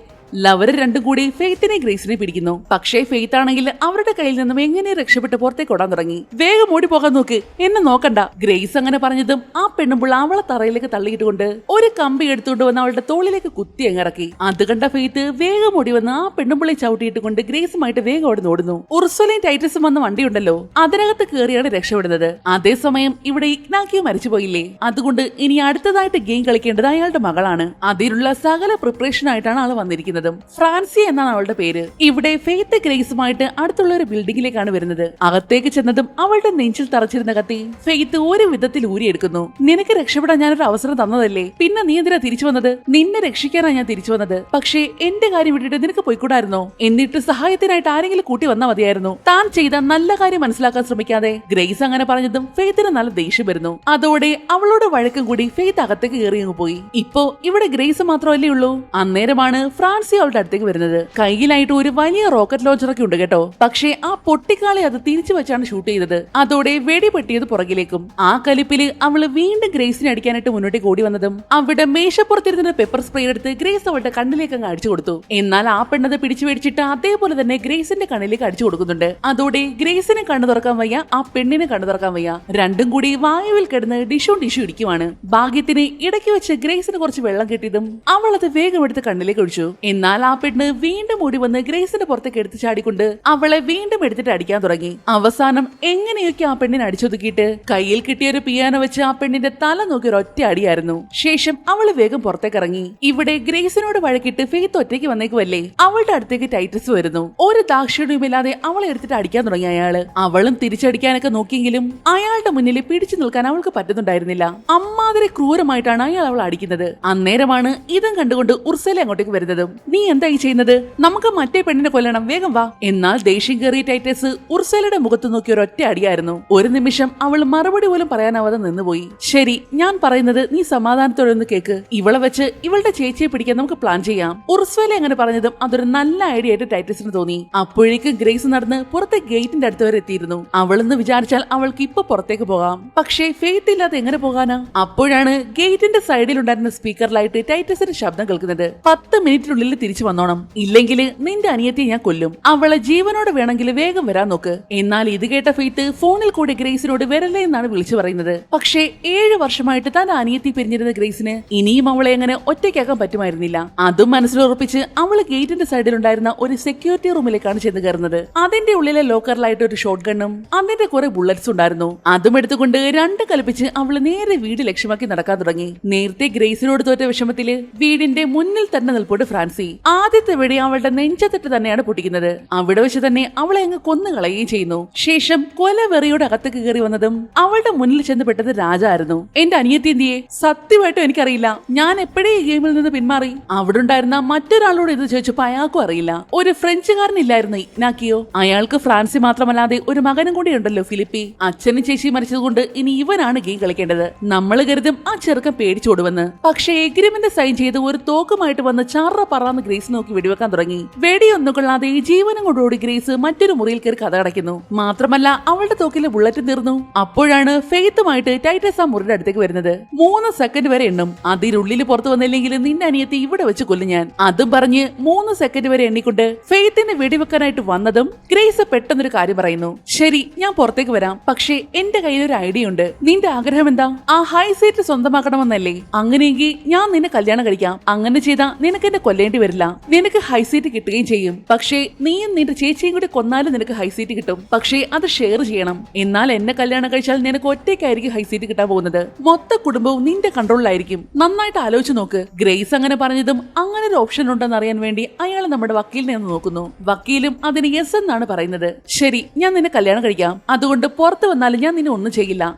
ലവർ രണ്ടും കൂടി ഫെയ്ത്തിനെ ഗ്രേസിനെ പിടിക്കുന്നു. പക്ഷേ ഫെയ്ത്ത് ആണെങ്കിൽ അവരുടെ കയ്യിൽ നിന്നും എങ്ങനെ രക്ഷപ്പെട്ട് പുറത്തേക്ക് ഓടാൻ തുടങ്ങി. വേഗം ഓടി പോകാൻ നോക്ക്, എന്നെ നോക്കണ്ട. ഗ്രേസ് അങ്ങനെ പറഞ്ഞതും ആ പെണ്ണുമ്പോൾ അവളെ തറയിലേക്ക് തള്ളിയിട്ടുകൊണ്ട് ഒരു കമ്പി എടുത്തുകൊണ്ട് വന്ന് അവളുടെ തോളിലേക്ക് കുത്തി അങ്ങിറക്കി. അത് കണ്ട ഫെയ്ത്ത് വേഗം ഓടി വന്ന് ആ പെണ്ണുമ്പിളി ചവിട്ടിയിട്ട് കൊണ്ട് ഗ്രേസുമായിട്ട് വേഗം ഓടി ഓടുന്നു. ഉർസുലയും ടൈറ്റസും വന്ന വണ്ടിയുണ്ടല്ലോ, അതിനകത്ത് കയറിയാണ് രക്ഷപ്പെടുന്നത്. അതേസമയം ഇവിടെ ഇഗ്നാക്കിയോ മരിച്ചുപോയില്ലേ, അതുകൊണ്ട് ഇനി അടുത്തതായിട്ട് ഗെയിം കളിക്കേണ്ടത് അയാളുടെ മകളാണ്. അതിലുള്ള സകല പ്രിപ്പറേഷൻ ആയിട്ടാണ് ആൾ വന്നിരിക്കുന്നത്. ഫ്രാൻസി എന്നാണ് അവളുടെ പേര്. ഇവിടെ ഫെയ്ത്ത് ഗ്രേസുമായിട്ട് അടുത്തുള്ള ഒരു ബിൽഡിംഗിലേക്കാണ് വരുന്നത്. അകത്തേക്ക് ചെന്നതും അവളുടെ നെഞ്ചിൽ തറച്ചിരുന്ന കത്തി ഫെയ്ത്ത് ഒരു വിധത്തിൽ ഊരിയെടുക്കുന്നു. നിനക്ക് രക്ഷപ്പെടാൻ ഞാനൊരു അവസരം തന്നതല്ലേ, പിന്നെ നീ എന്തിനാ തിരിച്ചു വന്നത്? നിന്നെ രക്ഷിക്കാനാണ് ഞാൻ തിരിച്ചു വന്നത്. പക്ഷേ എന്റെ കാര്യം വിട്ടിട്ട് നിനക്ക് പോയിക്കൂടായിരുന്നോ? എന്നിട്ട് സഹായത്തിനായിട്ട് ആരെങ്കിലും കൂട്ടി വന്നാൽ മതിയായിരുന്നു. താൻ ചെയ്ത നല്ല കാര്യം മനസ്സിലാക്കാൻ ശ്രമിക്കാതെ. ഗ്രേസ് അങ്ങനെ പറഞ്ഞതും ഫെയ്ത്തിന് നല്ല ദേഷ്യം വരുന്നു. അതോടെ അവളോട് വഴക്കും കൂടി ഫെയ്ത്ത് അകത്തേക്ക് കയറി അങ്ങ് പോയി. ഇപ്പോ ഇവിടെ ഗ്രേസ് മാത്രമല്ലേ ഉള്ളൂ. അന്നേരമാണ് ഫ്രാൻസി അവളുടെ അടുത്തേക്ക് വരുന്നത്. കയ്യിലായിട്ട് ഒരു വലിയ റോക്കറ്റ് ലോഞ്ചറൊക്കെ ഉണ്ട് കേട്ടോ. പക്ഷേ ആ പൊട്ടിക്കാളെ അത് തിരിച്ചു വെച്ചാണ് ഷൂട്ട് ചെയ്തത്. അതോടെ വെടി പെട്ടിയത് പുറകിലേക്കും. ആ കലിപ്പില് അവള് വീണ്ടും ഗ്രേസിനെ അടിക്കാനായിട്ട് മുന്നോട്ടേക്ക് ഓടി വന്നതും അവിടെ മേശപ്പുറത്തിരുന്ന പെപ്പർ സ്പ്രേ എടുത്ത് ഗ്രേസ് അവളുടെ കണ്ണിലേക്ക് അങ്ങ് അടിച്ചു കൊടുത്തു. എന്നാൽ ആ പെണ്ണത് പിടിച്ചു മേടിച്ചിട്ട് അതേപോലെ തന്നെ ഗ്രേസിന്റെ കണ്ണിലേക്ക് അടിച്ചു കൊടുക്കുന്നുണ്ട്. അതോടെ ഗ്രേസിനെ കണ്ണു തുറക്കാൻ വയ്യ, ആ പെണ്ണിനെ കണ്ണു തുറക്കാൻ വയ്യ. രണ്ടും കൂടി വായുവിൽ കിടന്ന് ഡിഷു ഇടിക്കുവാണ്. ഭാഗ്യത്തിന് ഇടയ്ക്ക് വെച്ച് ഗ്രേസിന് കുറച്ച് വെള്ളം കിട്ടിയതും അവൾ അത് വേഗം എടുത്ത് കണ്ണിലേക്ക് ഒഴിച്ചു. എന്നാൽ ആ പെണ്ണ് വീണ്ടും ഓടി വന്ന് ഗ്രേസിന്റെ പുറത്തേക്ക് എടുത്ത് ചാടിക്കൊണ്ട് അവളെ വീണ്ടും എടുത്തിട്ട് അടിക്കാൻ തുടങ്ങി. അവസാനം എങ്ങനെയൊക്കെ ആ പെണ്ണിനെ അടിച്ചൊതുക്കിയിട്ട് കയ്യിൽ കിട്ടിയ ഒരു പിയാനോ വെച്ച് ആ പെണ്ണിന്റെ തല നോക്കി ഒരു ഒറ്റ അടിയായിരുന്നു. ശേഷം അവള് വേഗം പുറത്തേക്ക് ഇറങ്ങി. ഇവിടെ ഗ്രേസിനോട് വഴക്കിട്ട് ഫെയ്ത്ത് ഒറ്റയ്ക്ക് വന്നേക്കുമല്ലേ. അവളുടെ അടുത്തേക്ക് ടൈറ്റസ് വരുന്നു. ഒരു ദാക്ഷിണ്യമില്ലാതെ അവളെ എടുത്തിട്ട് അടിക്കാൻ തുടങ്ങി അയാള്. അവളും തിരിച്ചടിക്കാനൊക്കെ നോക്കിയെങ്കിലും അയാളുടെ മുന്നിൽ പിടിച്ചു നിൽക്കാൻ അവൾക്ക് പറ്റുന്നുണ്ടായിരുന്നില്ല. അമ്മാതിരി ക്രൂരമായിട്ടാണ് അയാൾ അവൾ അടിക്കുന്നത്. അന്നേരമാണ് ഇതും കണ്ടുകൊണ്ട് ഉർസല അങ്ങോട്ടേക്ക് വരുന്നതും. നീ എന്തായി ചെയ്യുന്നത്? നമുക്ക് മറ്റേ പെണ്ണിനെ കൊല്ലണം, വേഗം വാ. എന്നാൽ ദേഷ്യം കയറിയ ടൈറ്റസ് ഉർസലയുടെ മുഖത്ത് നോക്കി ഒരൊറ്റ അടിയായിരുന്നു. ഒരു നിമിഷം അവൾ മറുപടി പോലും പറയാനാവാതെ നിന്നുപോയി. ശരി, ഞാൻ പറയുന്നത് നീ സമാധാനത്തോടെ ഒന്ന് കേക്ക്. ഇവളെ വെച്ച് ഇവളുടെ ചേച്ചിയെ പിടിക്കാൻ നമുക്ക് പ്ലാൻ ചെയ്യാം. ഉർസല അങ്ങനെ പറഞ്ഞതും അതൊരു നല്ല ഐഡിയ ആയിട്ട് ടൈറ്റസിന് തോന്നി. അപ്പോഴേക്കും ഗ്രേസ് നടന്ന് പുറത്തെ ഗേറ്റിന്റെ അടുത്ത് വരെ എത്തിയിരുന്നു. അവളെന്ന് വിചാരിച്ചാൽ അവൾക്ക് ഇപ്പൊ പുറത്തേക്ക് പോകാം. പക്ഷേ ഫെയ്ത്ത് ഇല്ലാതെ എങ്ങനെ പോകാനാ? അപ്പോഴാണ് ഗേറ്റിന്റെ സൈഡിൽ ഉണ്ടായിരുന്ന സ്പീക്കറിലായിട്ട് ടൈറ്റസിന്റെ ശബ്ദം കേൾക്കുന്നത്. 10 മിനിറ്റിനുള്ളിൽ തിരിച്ചു വന്നോണം, ഇല്ലെങ്കിൽ നിന്റെ അനിയത്തിയെ ഞാൻ കൊല്ലും. അവളെ ജീവനോട് വേണമെങ്കിൽ വേഗം വരാൻ നോക്ക്. എന്നാൽ ഇത് കേട്ട ഫെയ്ത്ത് ഫോണിൽ കൂടി ഗ്രേസിനോട് വരല്ലേ എന്നാണ് വിളിച്ചു പറയുന്നത്. പക്ഷേ 7 വർഷമായിട്ട് തന്റെ അനിയത്തി പിരിഞ്ഞിരുന്ന ഗ്രേസിന് ഇനിയും അവളെ എങ്ങനെ ഒറ്റയ്ക്കാക്കാൻ പറ്റുമായിരുന്നില്ല. അതും മനസ്സിലുറപ്പിച്ച് അവള് ഗേറ്റിന്റെ സൈഡിൽ ഉണ്ടായിരുന്ന ഒരു സെക്യൂരിറ്റി റൂമിലേക്കാണ് ചെന്ന് കയറുന്നത്. അതിന്റെ ഉള്ളിലെ ലോക്കറിലായിട്ട് ഒരു ഷോട്ട് ഗണ്ണും അതിന്റെ കുറെ ബുള്ളറ്റ്സ് ഉണ്ടായിരുന്നു. അതും എടുത്തുകൊണ്ട് രണ്ട് കൽപ്പിച്ച് അവള് നേരെ വീട് ലക്ഷ്യമാക്കി നടക്കാൻ തുടങ്ങി. നേരത്തെ ഗ്രേസിനോട് തോറ്റ വിഷമത്തില് വീടിന്റെ മുന്നിൽ തന്നെ നിൽപ്പോട്ട് ഫ്രാൻസി. ആദ്യത്തെ വെടി അവളുടെ നെഞ്ചത്തിട്ട് തന്നെയാണ് പൊട്ടിക്കുന്നത്. അവിടെ വെച്ച് തന്നെ അവളെ അങ്ങ് കൊന്നു കളയുകയും ചെയ്യുന്നു. ശേഷം കൊലവെറിയുടെ അകത്തേക്ക് കയറി വന്നതും അവളുടെ മുന്നിൽ ചെന്ന് പെട്ടത് രാജായിരുന്നു. എന്റെ അനിയത്തി എന്തിയെ? സത്യമായിട്ടും എനിക്കറിയില്ല. ഞാൻ എപ്പോഴേ ഈ ഗെയിമിൽ നിന്ന് പിന്മാറി. അവിടെ ഉണ്ടായിരുന്ന മറ്റൊരാളോട് ഇത് ചോദിച്ചപ്പോ അയാൾക്കും അറിയില്ല. ഒരു ഫ്രഞ്ചുകാരനില്ലായിരുന്നു ഇഗ്നാക്കിയോ. അയാൾക്ക് ഫ്രാൻസി മാത്രമല്ലാതെ ഒരു മകനും കൂടി ഉണ്ടല്ലോ, ഫിലിപ്പി. അച്ഛനും ചേച്ചി മരിച്ചതുകൊണ്ട് ഇനി ഇവനാണ് ഗെയിം കളിക്കേണ്ടത്. നമ്മൾ കരുതും ആ ചെറുക്കൻ പേടിച്ചോടുവെന്ന്. പക്ഷേ എഗ്രിമെന്റ് സൈൻ ചെയ്ത് ഒരു തോക്കുമായിട്ട് വന്ന് ചാറ പറന്ന് ഗ്രേസ് നോക്കി വെടിവെക്കാൻ തുടങ്ങി. വെടിയൊന്നും കൊള്ളാതെ ജീവനം കൊണ്ടോടി ഗ്രേസ് മറ്റൊരു മുറിയിൽ കയറി കഥ അടയ്ക്കുന്നു. മാത്രമല്ല അവളുടെ തോക്കിലെ ബുള്ളറ്റ് തീർന്നു. അപ്പോഴാണ് ഫെയ്ത്തുമായിട്ട് ടൈറ്റസ് ആ മുറിയുടെ അടുത്തേക്ക് വരുന്നത്. 3 സെക്കൻഡ് വരെ എണ്ണും. അതിനുള്ളിൽ പുറത്തു വന്നില്ലെങ്കിൽ നിന്റെ അനിയത്തി ഇവിടെ വെച്ച് കൊല്ലും ഞാൻ. അതും പറഞ്ഞ് 3 സെക്കൻഡ് വരെ എണ്ണിക്കൊണ്ട് ഫെയ്ത്തിനെ വെടിവെക്കാനായിട്ട് വന്നതും ഗ്രേസ് പെട്ടെന്നൊരു കാര്യം പറയുന്നു. ശരി, ഞാൻ പുറത്തേക്ക് വരാം. പക്ഷേ എന്റെ കയ്യിൽ ഒരു ഐഡിയ ഉണ്ട്. നിന്റെ ആഗ്രഹം എന്താ? ആ ഹൈ സീറ്റ് സ്വന്തമാക്കണമെന്നല്ലേ? അങ്ങനെയെങ്കിൽ ഞാൻ നിന്നെ കല്യാണം കഴിക്കാം. അങ്ങനെ ചെയ്താ നിനക്ക് എന്നെ കൊല്ലേണ്ടി വരില്ല. നിനക്ക് ഹൈ സീറ്റ് കിട്ടുകയും ചെയ്യും. പക്ഷേ നീയും നിന്റെ ചേച്ചിയും കൂടി കൊന്നാലും നിനക്ക് ഹൈ സീറ്റ് കിട്ടും. പക്ഷേ അത് ഷെയർ ചെയ്യണം. എന്നാൽ എന്നെ കല്യാണം കഴിച്ചാൽ നിനക്ക് ഒറ്റയ്ക്കായിരിക്കും ഹൈ സീറ്റ് കിട്ടാൻ പോകുന്നത്. മൊത്ത കുടുംബവും നിന്റെ കൺട്രോളിലായിരിക്കും. നന്നായിട്ട് ആലോചിച്ച് നോക്ക്. ഗ്രേസ് അങ്ങനെ പറഞ്ഞതും അങ്ങനെ ഒരു ഓപ്ഷൻ ഉണ്ടെന്ന് അറിയാൻ വേണ്ടി അയാൾ നമ്മുടെ വക്കീലിനെ ഒന്ന് നോക്കുന്നു. വക്കീലും അതിന് യെസ് എന്നാണ് പറയുന്നത്. ശരി, ഞാൻ നിന്നെ കല്യാണം കഴിക്കാം. അതുകൊണ്ട് പുറത്തു വന്നാലും ഞാൻ നിന്നെ ഒന്നും ചെയ്യില്ല.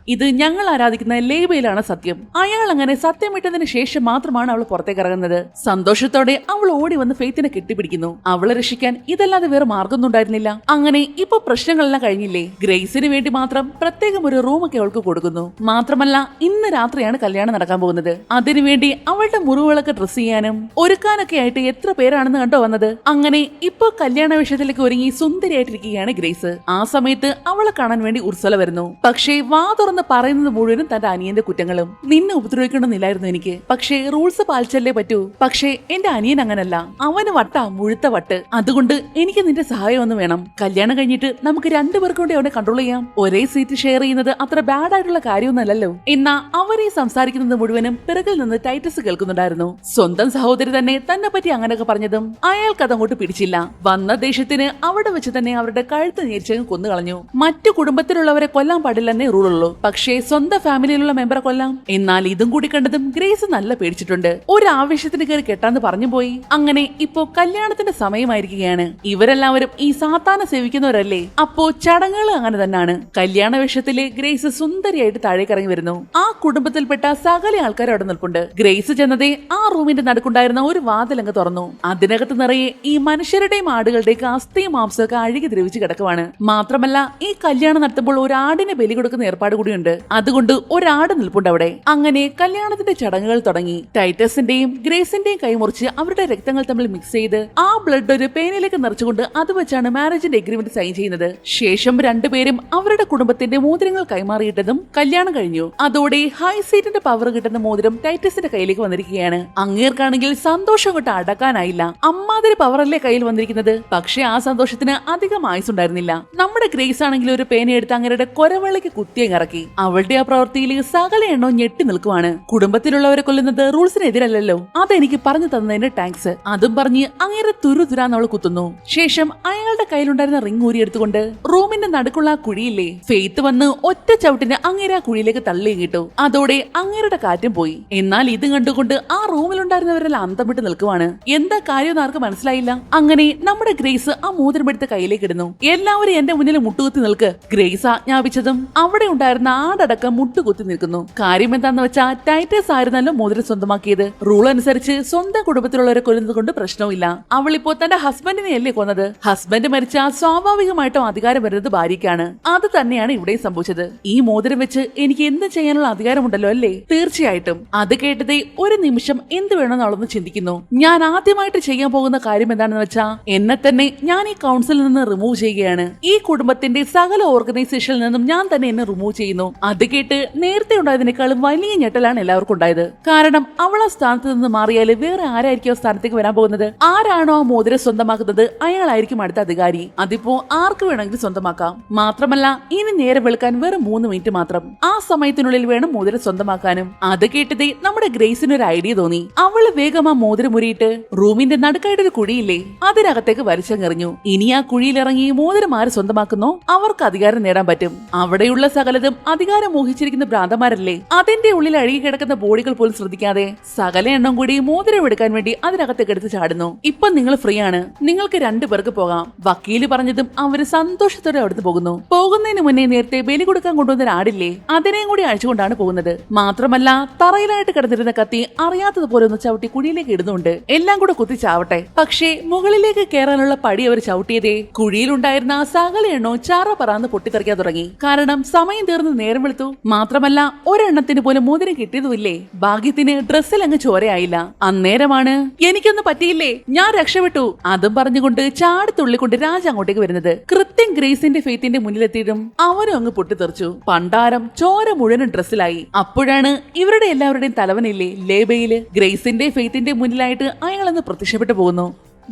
ഇത് ഞങ്ങൾ ആരാധിക്കുന്ന ലേബയിലാണ് സത്യം. സത്യം. അയാൾ അങ്ങനെ സത്യം വിട്ടതിന് ശേഷം മാത്രമാണ് അവൾ പുറത്തേക്ക് ഇറങ്ങുന്നത്. സന്തോഷത്തോടെ അവൾ ഓടി വന്ന് ഫെയ്ത്തിനെ കെട്ടിപ്പിടിക്കുന്നു. അവളെ രക്ഷിക്കാൻ ഇതല്ലാതെ വേറെ മാർഗമൊന്നുണ്ടായിരുന്നില്ല. അങ്ങനെ ഇപ്പൊ പ്രശ്നങ്ങളെല്ലാം കഴിഞ്ഞില്ലേ, ഗ്രേസിന് വേണ്ടി മാത്രം പ്രത്യേകം ഒരു റൂമൊക്കെ അവൾക്ക് കൊടുക്കുന്നു. മാത്രമല്ല ഇന്ന് രാത്രിയാണ് കല്യാണം നടക്കാൻ പോകുന്നത്. അതിനുവേണ്ടി അവളുടെ മുറിവുകളൊക്കെ ഡ്രസ് ചെയ്യാനും ഒരുക്കാനൊക്കെ ആയിട്ട് എത്ര പേരാണെന്ന് കണ്ടോ വന്നത്. അങ്ങനെ ഇപ്പൊ കല്യാണ വേഷത്തിലേക്ക് ഒരുങ്ങി സുന്ദരിയായിട്ടിരിക്കുകയാണ് ഗ്രേസ്. ആ സമയത്ത് അവളെ കാണാൻ വേണ്ടി ഉർസല വരുന്നു. പക്ഷേ വാ തുറന്ന് പറയുന്നത് മുഴുവനും തന്റെ അനിയന്റെ കുറ്റങ്ങളും. നിന്നെ ഉപദ്രവിക്കണമെന്നില്ലായിരുന്നു എനിക്ക്, പക്ഷേ റൂൾസ് പാലിച്ചല്ലേ പറ്റൂ. പക്ഷേ എന്റെ അനിയൻ അങ്ങനല്ല, അവന് വട്ടാ, മുഴുത്ത വട്ട്. അതുകൊണ്ട് എനിക്ക് നിന്റെ സഹായം ഒന്ന് വേണം. കല്യാണം കഴിഞ്ഞിട്ട് നമുക്ക് രണ്ടുപേർക്കും കൂടി അവനെ കൺട്രോൾ ചെയ്യാം. ഒരേ സീറ്റ് ഷെയർ ചെയ്യുന്നത് അത്ര ബാഡ് ആയിട്ടുള്ള കാര്യമൊന്നുമല്ലല്ലോ. എന്നാ അവരെ സംസാരിക്കുന്നത് മുഴുവനും പിറകിൽ നിന്ന് ടൈറ്റസ് കേൾക്കുന്നുണ്ടായിരുന്നു. സ്വന്തം സഹോദരി തന്നെ പറ്റി അങ്ങനെയൊക്കെ പറഞ്ഞതും അയാൾക്ക് അതങ്ങോട്ട് പിടിച്ചില്ല. വന്ന ദേഷ്യത്തിന് അവിടെ വെച്ച് തന്നെ അവരുടെ കഴുത്ത് ഞെരിച്ചങ്ങ് കൊന്നുകളഞ്ഞു. മറ്റു കുടുംബത്തിലുള്ളവരെ കൊല്ലാൻ പാടില്ലെന്നേ റൂളുള്ളൂ, പക്ഷേ സ്വന്തം ഫാമിലിയിലുള്ള മെമ്പറെ കൊല്ലാം. എന്നാൽ ഇതും കൂടി കണ്ടതും ഗ്രേസ് നല്ല പേടിച്ചിട്ടുണ്ട്. ഒരു ആവേശത്തിന് കയറി കെട്ടാന്ന് പറഞ്ഞു പോയി. അങ്ങനെ ഇപ്പോ കല്യാണത്തിന്റെ സമയമായിരിക്കുകയാണ്. ഇവരെല്ലാവരും ഈ സാത്താനെ സേവിക്കുന്നവരല്ലേ, അപ്പോ ചടങ്ങുകൾ അങ്ങനെ തന്നെയാണ്. കല്യാണ വേഷത്തില് ഗ്രേസ് സുന്ദരിയായിട്ട് താഴേക്ക് ഇറങ്ങി വരുന്നു. ആ കുടുംബത്തിൽപ്പെട്ട സകല ആൾക്കാർ അവിടെ നിൽപ്പുണ്ട്. ഗ്രേസ് ചെന്നതേ ആ റൂമിന്റെ നടുക്കുണ്ടായിരുന്ന ഒരു വാതിലങ്ങ് തുറന്നു. അതിനകത്ത് നിറയെ ഈ മനുഷ്യരുടെയും ആടുകളുടെയും അസ്ഥിയും മാംസമൊക്കെ അഴുകി ദ്രവിച്ച് കിടക്കുവാണ്. മാത്രമല്ല ഈ കല്യാണം നടത്തുമ്പോൾ ഒരു ആടിനെ ബലി കൊടുക്കുന്ന ഏർപ്പാട് കൂടിയുണ്ട്. അതുകൊണ്ട് ഒരാട് നിൽപ്പുണ്ട് അവിടെ. അങ്ങനെ കല്യാണത്തിന്റെ ചടങ്ങുകൾ തുടങ്ങി. ടൈറ്റസിന്റെയും ഗ്രേസിന്റെയും കൈമുറിച്ച് അവരുടെ രക്തങ്ങൾ തമ്മിൽ മിക്സ് ചെയ്ത് ആ ബ്ലഡ് ഒരു പേനയിലേക്ക് നിറച്ചുകൊണ്ട് അത് വെച്ചാണ് മാരേജിന്റെ എഗ്രിമെന്റ് സൈൻ ചെയ്യുന്നത്. ശേഷം രണ്ടുപേരും അവരുടെ കുടുംബത്തിന്റെ മോതിരങ്ങൾ കൈമാറിയിട്ടതും കല്യാണം കഴിഞ്ഞു. അതോടെ ഹൈ സീറ്റിന്റെ പവർ കിട്ടുന്ന മോതിരം ടൈറ്റസിന്റെ കയ്യിലേക്ക് വന്നിരിക്കുകയാണ്. അങ്ങേർക്കാണെങ്കിൽ സന്തോഷം കൊണ്ട് അടക്കാനായില്ല. അമ്മാതിരി പവറല്ലേ കയ്യിൽ വന്നിരിക്കുന്നത്. പക്ഷെ ആ സന്തോഷത്തിന് അധികം ആയുസുണ്ടായിരുന്നില്ല. നമ്മുടെ ഗ്രേസ് ആണെങ്കിൽ ഒരു പേനയെടുത്ത് അങ്ങയുടെ കൊരവള്ളിക്ക് കുത്തിയങ്ങ് ഇറക്കി. അവളുടെ ആ പ്രവൃത്തിയിൽ സകല എണ്ണോ ഞെട്ടി നിൽക്കുവാണ്. കുടുംബത്തിലുള്ളവരെ കൊല്ലുന്നത് റൂൾസിനെതിരല്ലോ, അതെനിക്ക് പറഞ്ഞു തന്നതിന്റെ താങ്ക്സ്. അതും പറഞ്ഞ് അങ്ങേരെ തുരുതുരാന്ന് അവൾ കുത്തുന്നു. ശേഷം അയാളുടെ കയ്യിലുണ്ടായിരുന്ന റിംഗ് ഊരിയെടുത്തുകൊണ്ട് റൂമിന്റെ നടുക്കുള്ള ആ കുഴിയില്ലേ, ഫെയ്ത്ത് വന്ന് ഒറ്റ ചവിട്ടിന് അങ്ങേരെ ആ കുഴിയിലേക്ക് തള്ളി കിട്ടു. അതോടെ അങ്ങേരുടെ കാറ്റും പോയി. എന്നാൽ ഇത് കണ്ടുകൊണ്ട് ആ റൂമിലുണ്ടായിരുന്നവരെല്ലാം അന്തം വിട്ട് നിൽക്കുവാണ്. എന്താ കാര്യം ആർക്കും മനസ്സിലായില്ല. അങ്ങനെ നമ്മുടെ ഗ്രേസ് ആ മോതിരം എടുത്ത് കയ്യിലേക്ക് ഇടുന്നു. എല്ലാവരും എന്റെ മുന്നിൽ മുട്ടുകുത്തി നിൽക്ക്. ഗ്രേസ് ആജ്ഞാപിച്ചതും അവിടെ ഉണ്ടായിരുന്ന ആടടക്കം മുട്ടുകുത്തി നിൽക്കുന്നു. കാര്യം എന്താന്ന് വെച്ചാൽ ടൈറ്റസ് ആയിരുന്നല്ലോ മോതിരം സ്വന്തമാക്കിയത്. റൂൾ അനുസരിച്ച് സ്വന്തം കുടുംബത്തിലുള്ളവരെ കൊല്ലുന്നത് കൊണ്ട് പ്രശ്നമില്ല. അവളിപ്പോ തന്റെ ഹസ്ബൻഡിനെ അല്ലേ കൊന്നത്. ഹസ്ബൻഡ് മരിച്ചാൽ സ്വാഭാവികമായിട്ടും അധികാരം വരുന്നത് ഭാര്യയ്ക്കാണ്. അത് തന്നെയാണ് ഇവിടെ സംഭവിച്ചത്. ഈ മോതിരം വെച്ച് എനിക്ക് എന്ത് ചെയ്യാനുള്ള അധികാരമുണ്ടല്ലോ അല്ലേ? തീർച്ചയായിട്ടും. അത് കേട്ടതേ ഒരു നിമിഷം എന്ത് വേണമെന്ന് അവളൊന്ന് ചിന്തിക്കുന്നു. ഞാൻ ആദ്യമായിട്ട് ചെയ്യാൻ പോകുന്ന കാര്യം എന്താണെന്ന് വെച്ചാ എന്നെ തന്നെ ഞാൻ ഈ കൗൺസിലിൽ നിന്ന് റിമൂവ് ചെയ്യുകയാണ്. ഈ കുടുംബത്തിന്റെ സകല ഓർഗനൈസേഷനിൽ നിന്നും ഞാൻ തന്നെ എന്നെ റിമൂവ് ചെയ്യുന്നു. അത് കേട്ട് നേരത്തെ ഉണ്ടായതിനേക്കാളും വലിയ ഞെട്ടലാണ് എല്ലാവർക്കും ഉണ്ടായത്. കാരണം അവൾ ആ സ്ഥാനത്ത് നിന്ന് മാറിയാൽ വേറെ ആരായിരിക്കും ആ സ്ഥാനത്തേക്ക് വരാൻ പോകുന്നത്? ആരാണോ ആ മോതിരം സ്വന്തമാക്കുന്നത് അയാളായിരിക്കും അടുത്ത അധികാരി. അതിപ്പോ ആർക്ക് വേണമെങ്കിലും സ്വന്തമാക്കാം. മാത്രമല്ല ഇനി നേരെ വെളുക്കാൻ വേറെ 3 മിനിറ്റ് മാത്രം. ആ സമയത്തിനുള്ളിൽ വേണം മോതിരം സ്വന്തമാക്കാനും. അത് കേട്ടതേ നമ്മുടെ ഗ്രേസിന് ഒരു ഐഡിയ തോന്നി. അവള് വേഗം ആ മോതിരം മുറിയിട്ട് റൂമിന്റെ നടുക്കായിട്ട് ഒരു കുഴിയില്ലേ, അതിനകത്തേക്ക് വലിച്ചെറിഞ്ഞു. ഇനി ആ കുഴിയിലിറങ്ങി മോതിരം ആര് സ്വന്തമാക്കുന്നോ അവർക്ക് അധികാരം നേടാൻ പറ്റും. അവിടെയുള്ള സകലതും അധികാരം മോഹിച്ചിരിക്കുന്ന ഭ്രാന്തമാരല്ലേ. അതിന്റെ ഉള്ളിൽ അഴുകി കിടക്കുന്ന ബോഡികൾ പോലും ശ്രദ്ധിക്കാതെ സകല എണ്ണം കൂടി മോതിരം എടുക്കാൻ വേണ്ടി അതിനകത്തേക്ക് എടുത്ത് ചാടുന്നു. ഇപ്പൊ നിങ്ങൾ ഫ്രീ ആണ്, നിങ്ങൾക്ക് 2 പേർക്ക് പോകാം. വക്കീല് പറഞ്ഞതും അവര് സന്തോഷത്തോടെ അവിടുന്ന് പോകുന്നു. പോകുന്നതിന് മുന്നേ നേരത്തെ ബലി കൊടുക്കാൻ കൊണ്ടുവന്ന ആടില്ലേ, അതിനെയും കൂടി അഴിച്ചുകൊണ്ടാണ് പോകുന്നത്. മാത്രമല്ല തറയിലായിട്ട് കിടന്നിരുന്ന കത്തി അറിയാത്തതുപോലെ ഒന്ന് ചവിട്ടി കുഴിയിലേക്ക് ഇടുന്നുണ്ട്. എല്ലാം കൂടെ കുത്തി ചാവട്ടെ. പക്ഷേ മുകളിലേക്ക് കയറാനുള്ള പടി അവർ ചവിട്ടിയതേ കുഴിയിലുണ്ടായിരുന്ന സകല എണ്ണോ ചാറ പറന്ന് പൊട്ടിത്തെറിക്കാൻ തുടങ്ങി. കാരണം സമയം തീർന്ന് നേരം വെളുത്തു. മാത്രമല്ല ഒരെണ്ണത്തിന് പോലും മോതിരം കിട്ടിയതുമില്ലേ. ഭാഗ്യത്തിന് ഡ്രസ്സിൽ അങ്ങ് ചോരയായില്ല. അന്നേരമാണ് എനിക്കൊന്നും പറ്റിയില്ലേ, ഞാൻ രക്ഷപ്പെട്ടു അതും പറഞ്ഞുകൊണ്ട് ചാടി തുള്ളിക്കൊണ്ട് രാജ അങ്ങോട്ടേക്ക് വരുന്നത്. കൃത്യം ഗ്രേസിന്റെ ഫെയ്ത്തിന്റെ മുന്നിലെത്തിയിട്ടും അവനും അങ്ങ് പൊട്ടിത്തെറിച്ചു. പണ്ടാരം ചോര മുഴുവൻ ഡ്രസ്സിലായി. അപ്പോഴാണ് ഇവരുടെ എല്ലാവരുടെയും തലവനില്ലേ ലേബയില്, ഗ്രേസിന്റെ ഫെയ്ത്തിന്റെ മുന്നിലായിട്ട് അയാളൊന്ന് പ്രത്യക്ഷപ്പെട്ടു പോകുന്നു.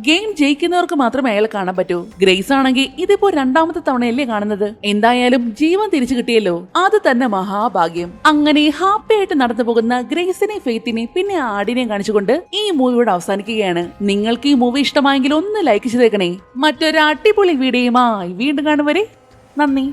ഗെയിം ജയിക്കുന്നവർക്ക് മാത്രമേ അയാളെ കാണാൻ പറ്റൂ. ഗ്രേസ് ആണെങ്കിൽ ഇതിപ്പോ 2ാമത്തെ തവണയല്ലേ കാണുന്നത്. എന്തായാലും ജീവൻ തിരിച്ചു കിട്ടിയല്ലോ, അത് തന്നെ മഹാഭാഗ്യം. അങ്ങനെ ഹാപ്പി ആയിട്ട് നടന്നു പോകുന്ന ഗ്രേസിനെ, ഫെയ്ത്തിനെ പിന്നെ ആടിനെയും കാണിച്ചുകൊണ്ട് ഈ മൂവിയോട് അവസാനിക്കുകയാണ്. നിങ്ങൾക്ക് ഈ മൂവി ഇഷ്ടമായെങ്കിൽ ഒന്ന് ലൈക്ക് ചെയ്തേക്കണേ. മറ്റൊരു അടിപൊളി വീഡിയോയുമായി വീണ്ടും കാണും വരെ നന്ദി.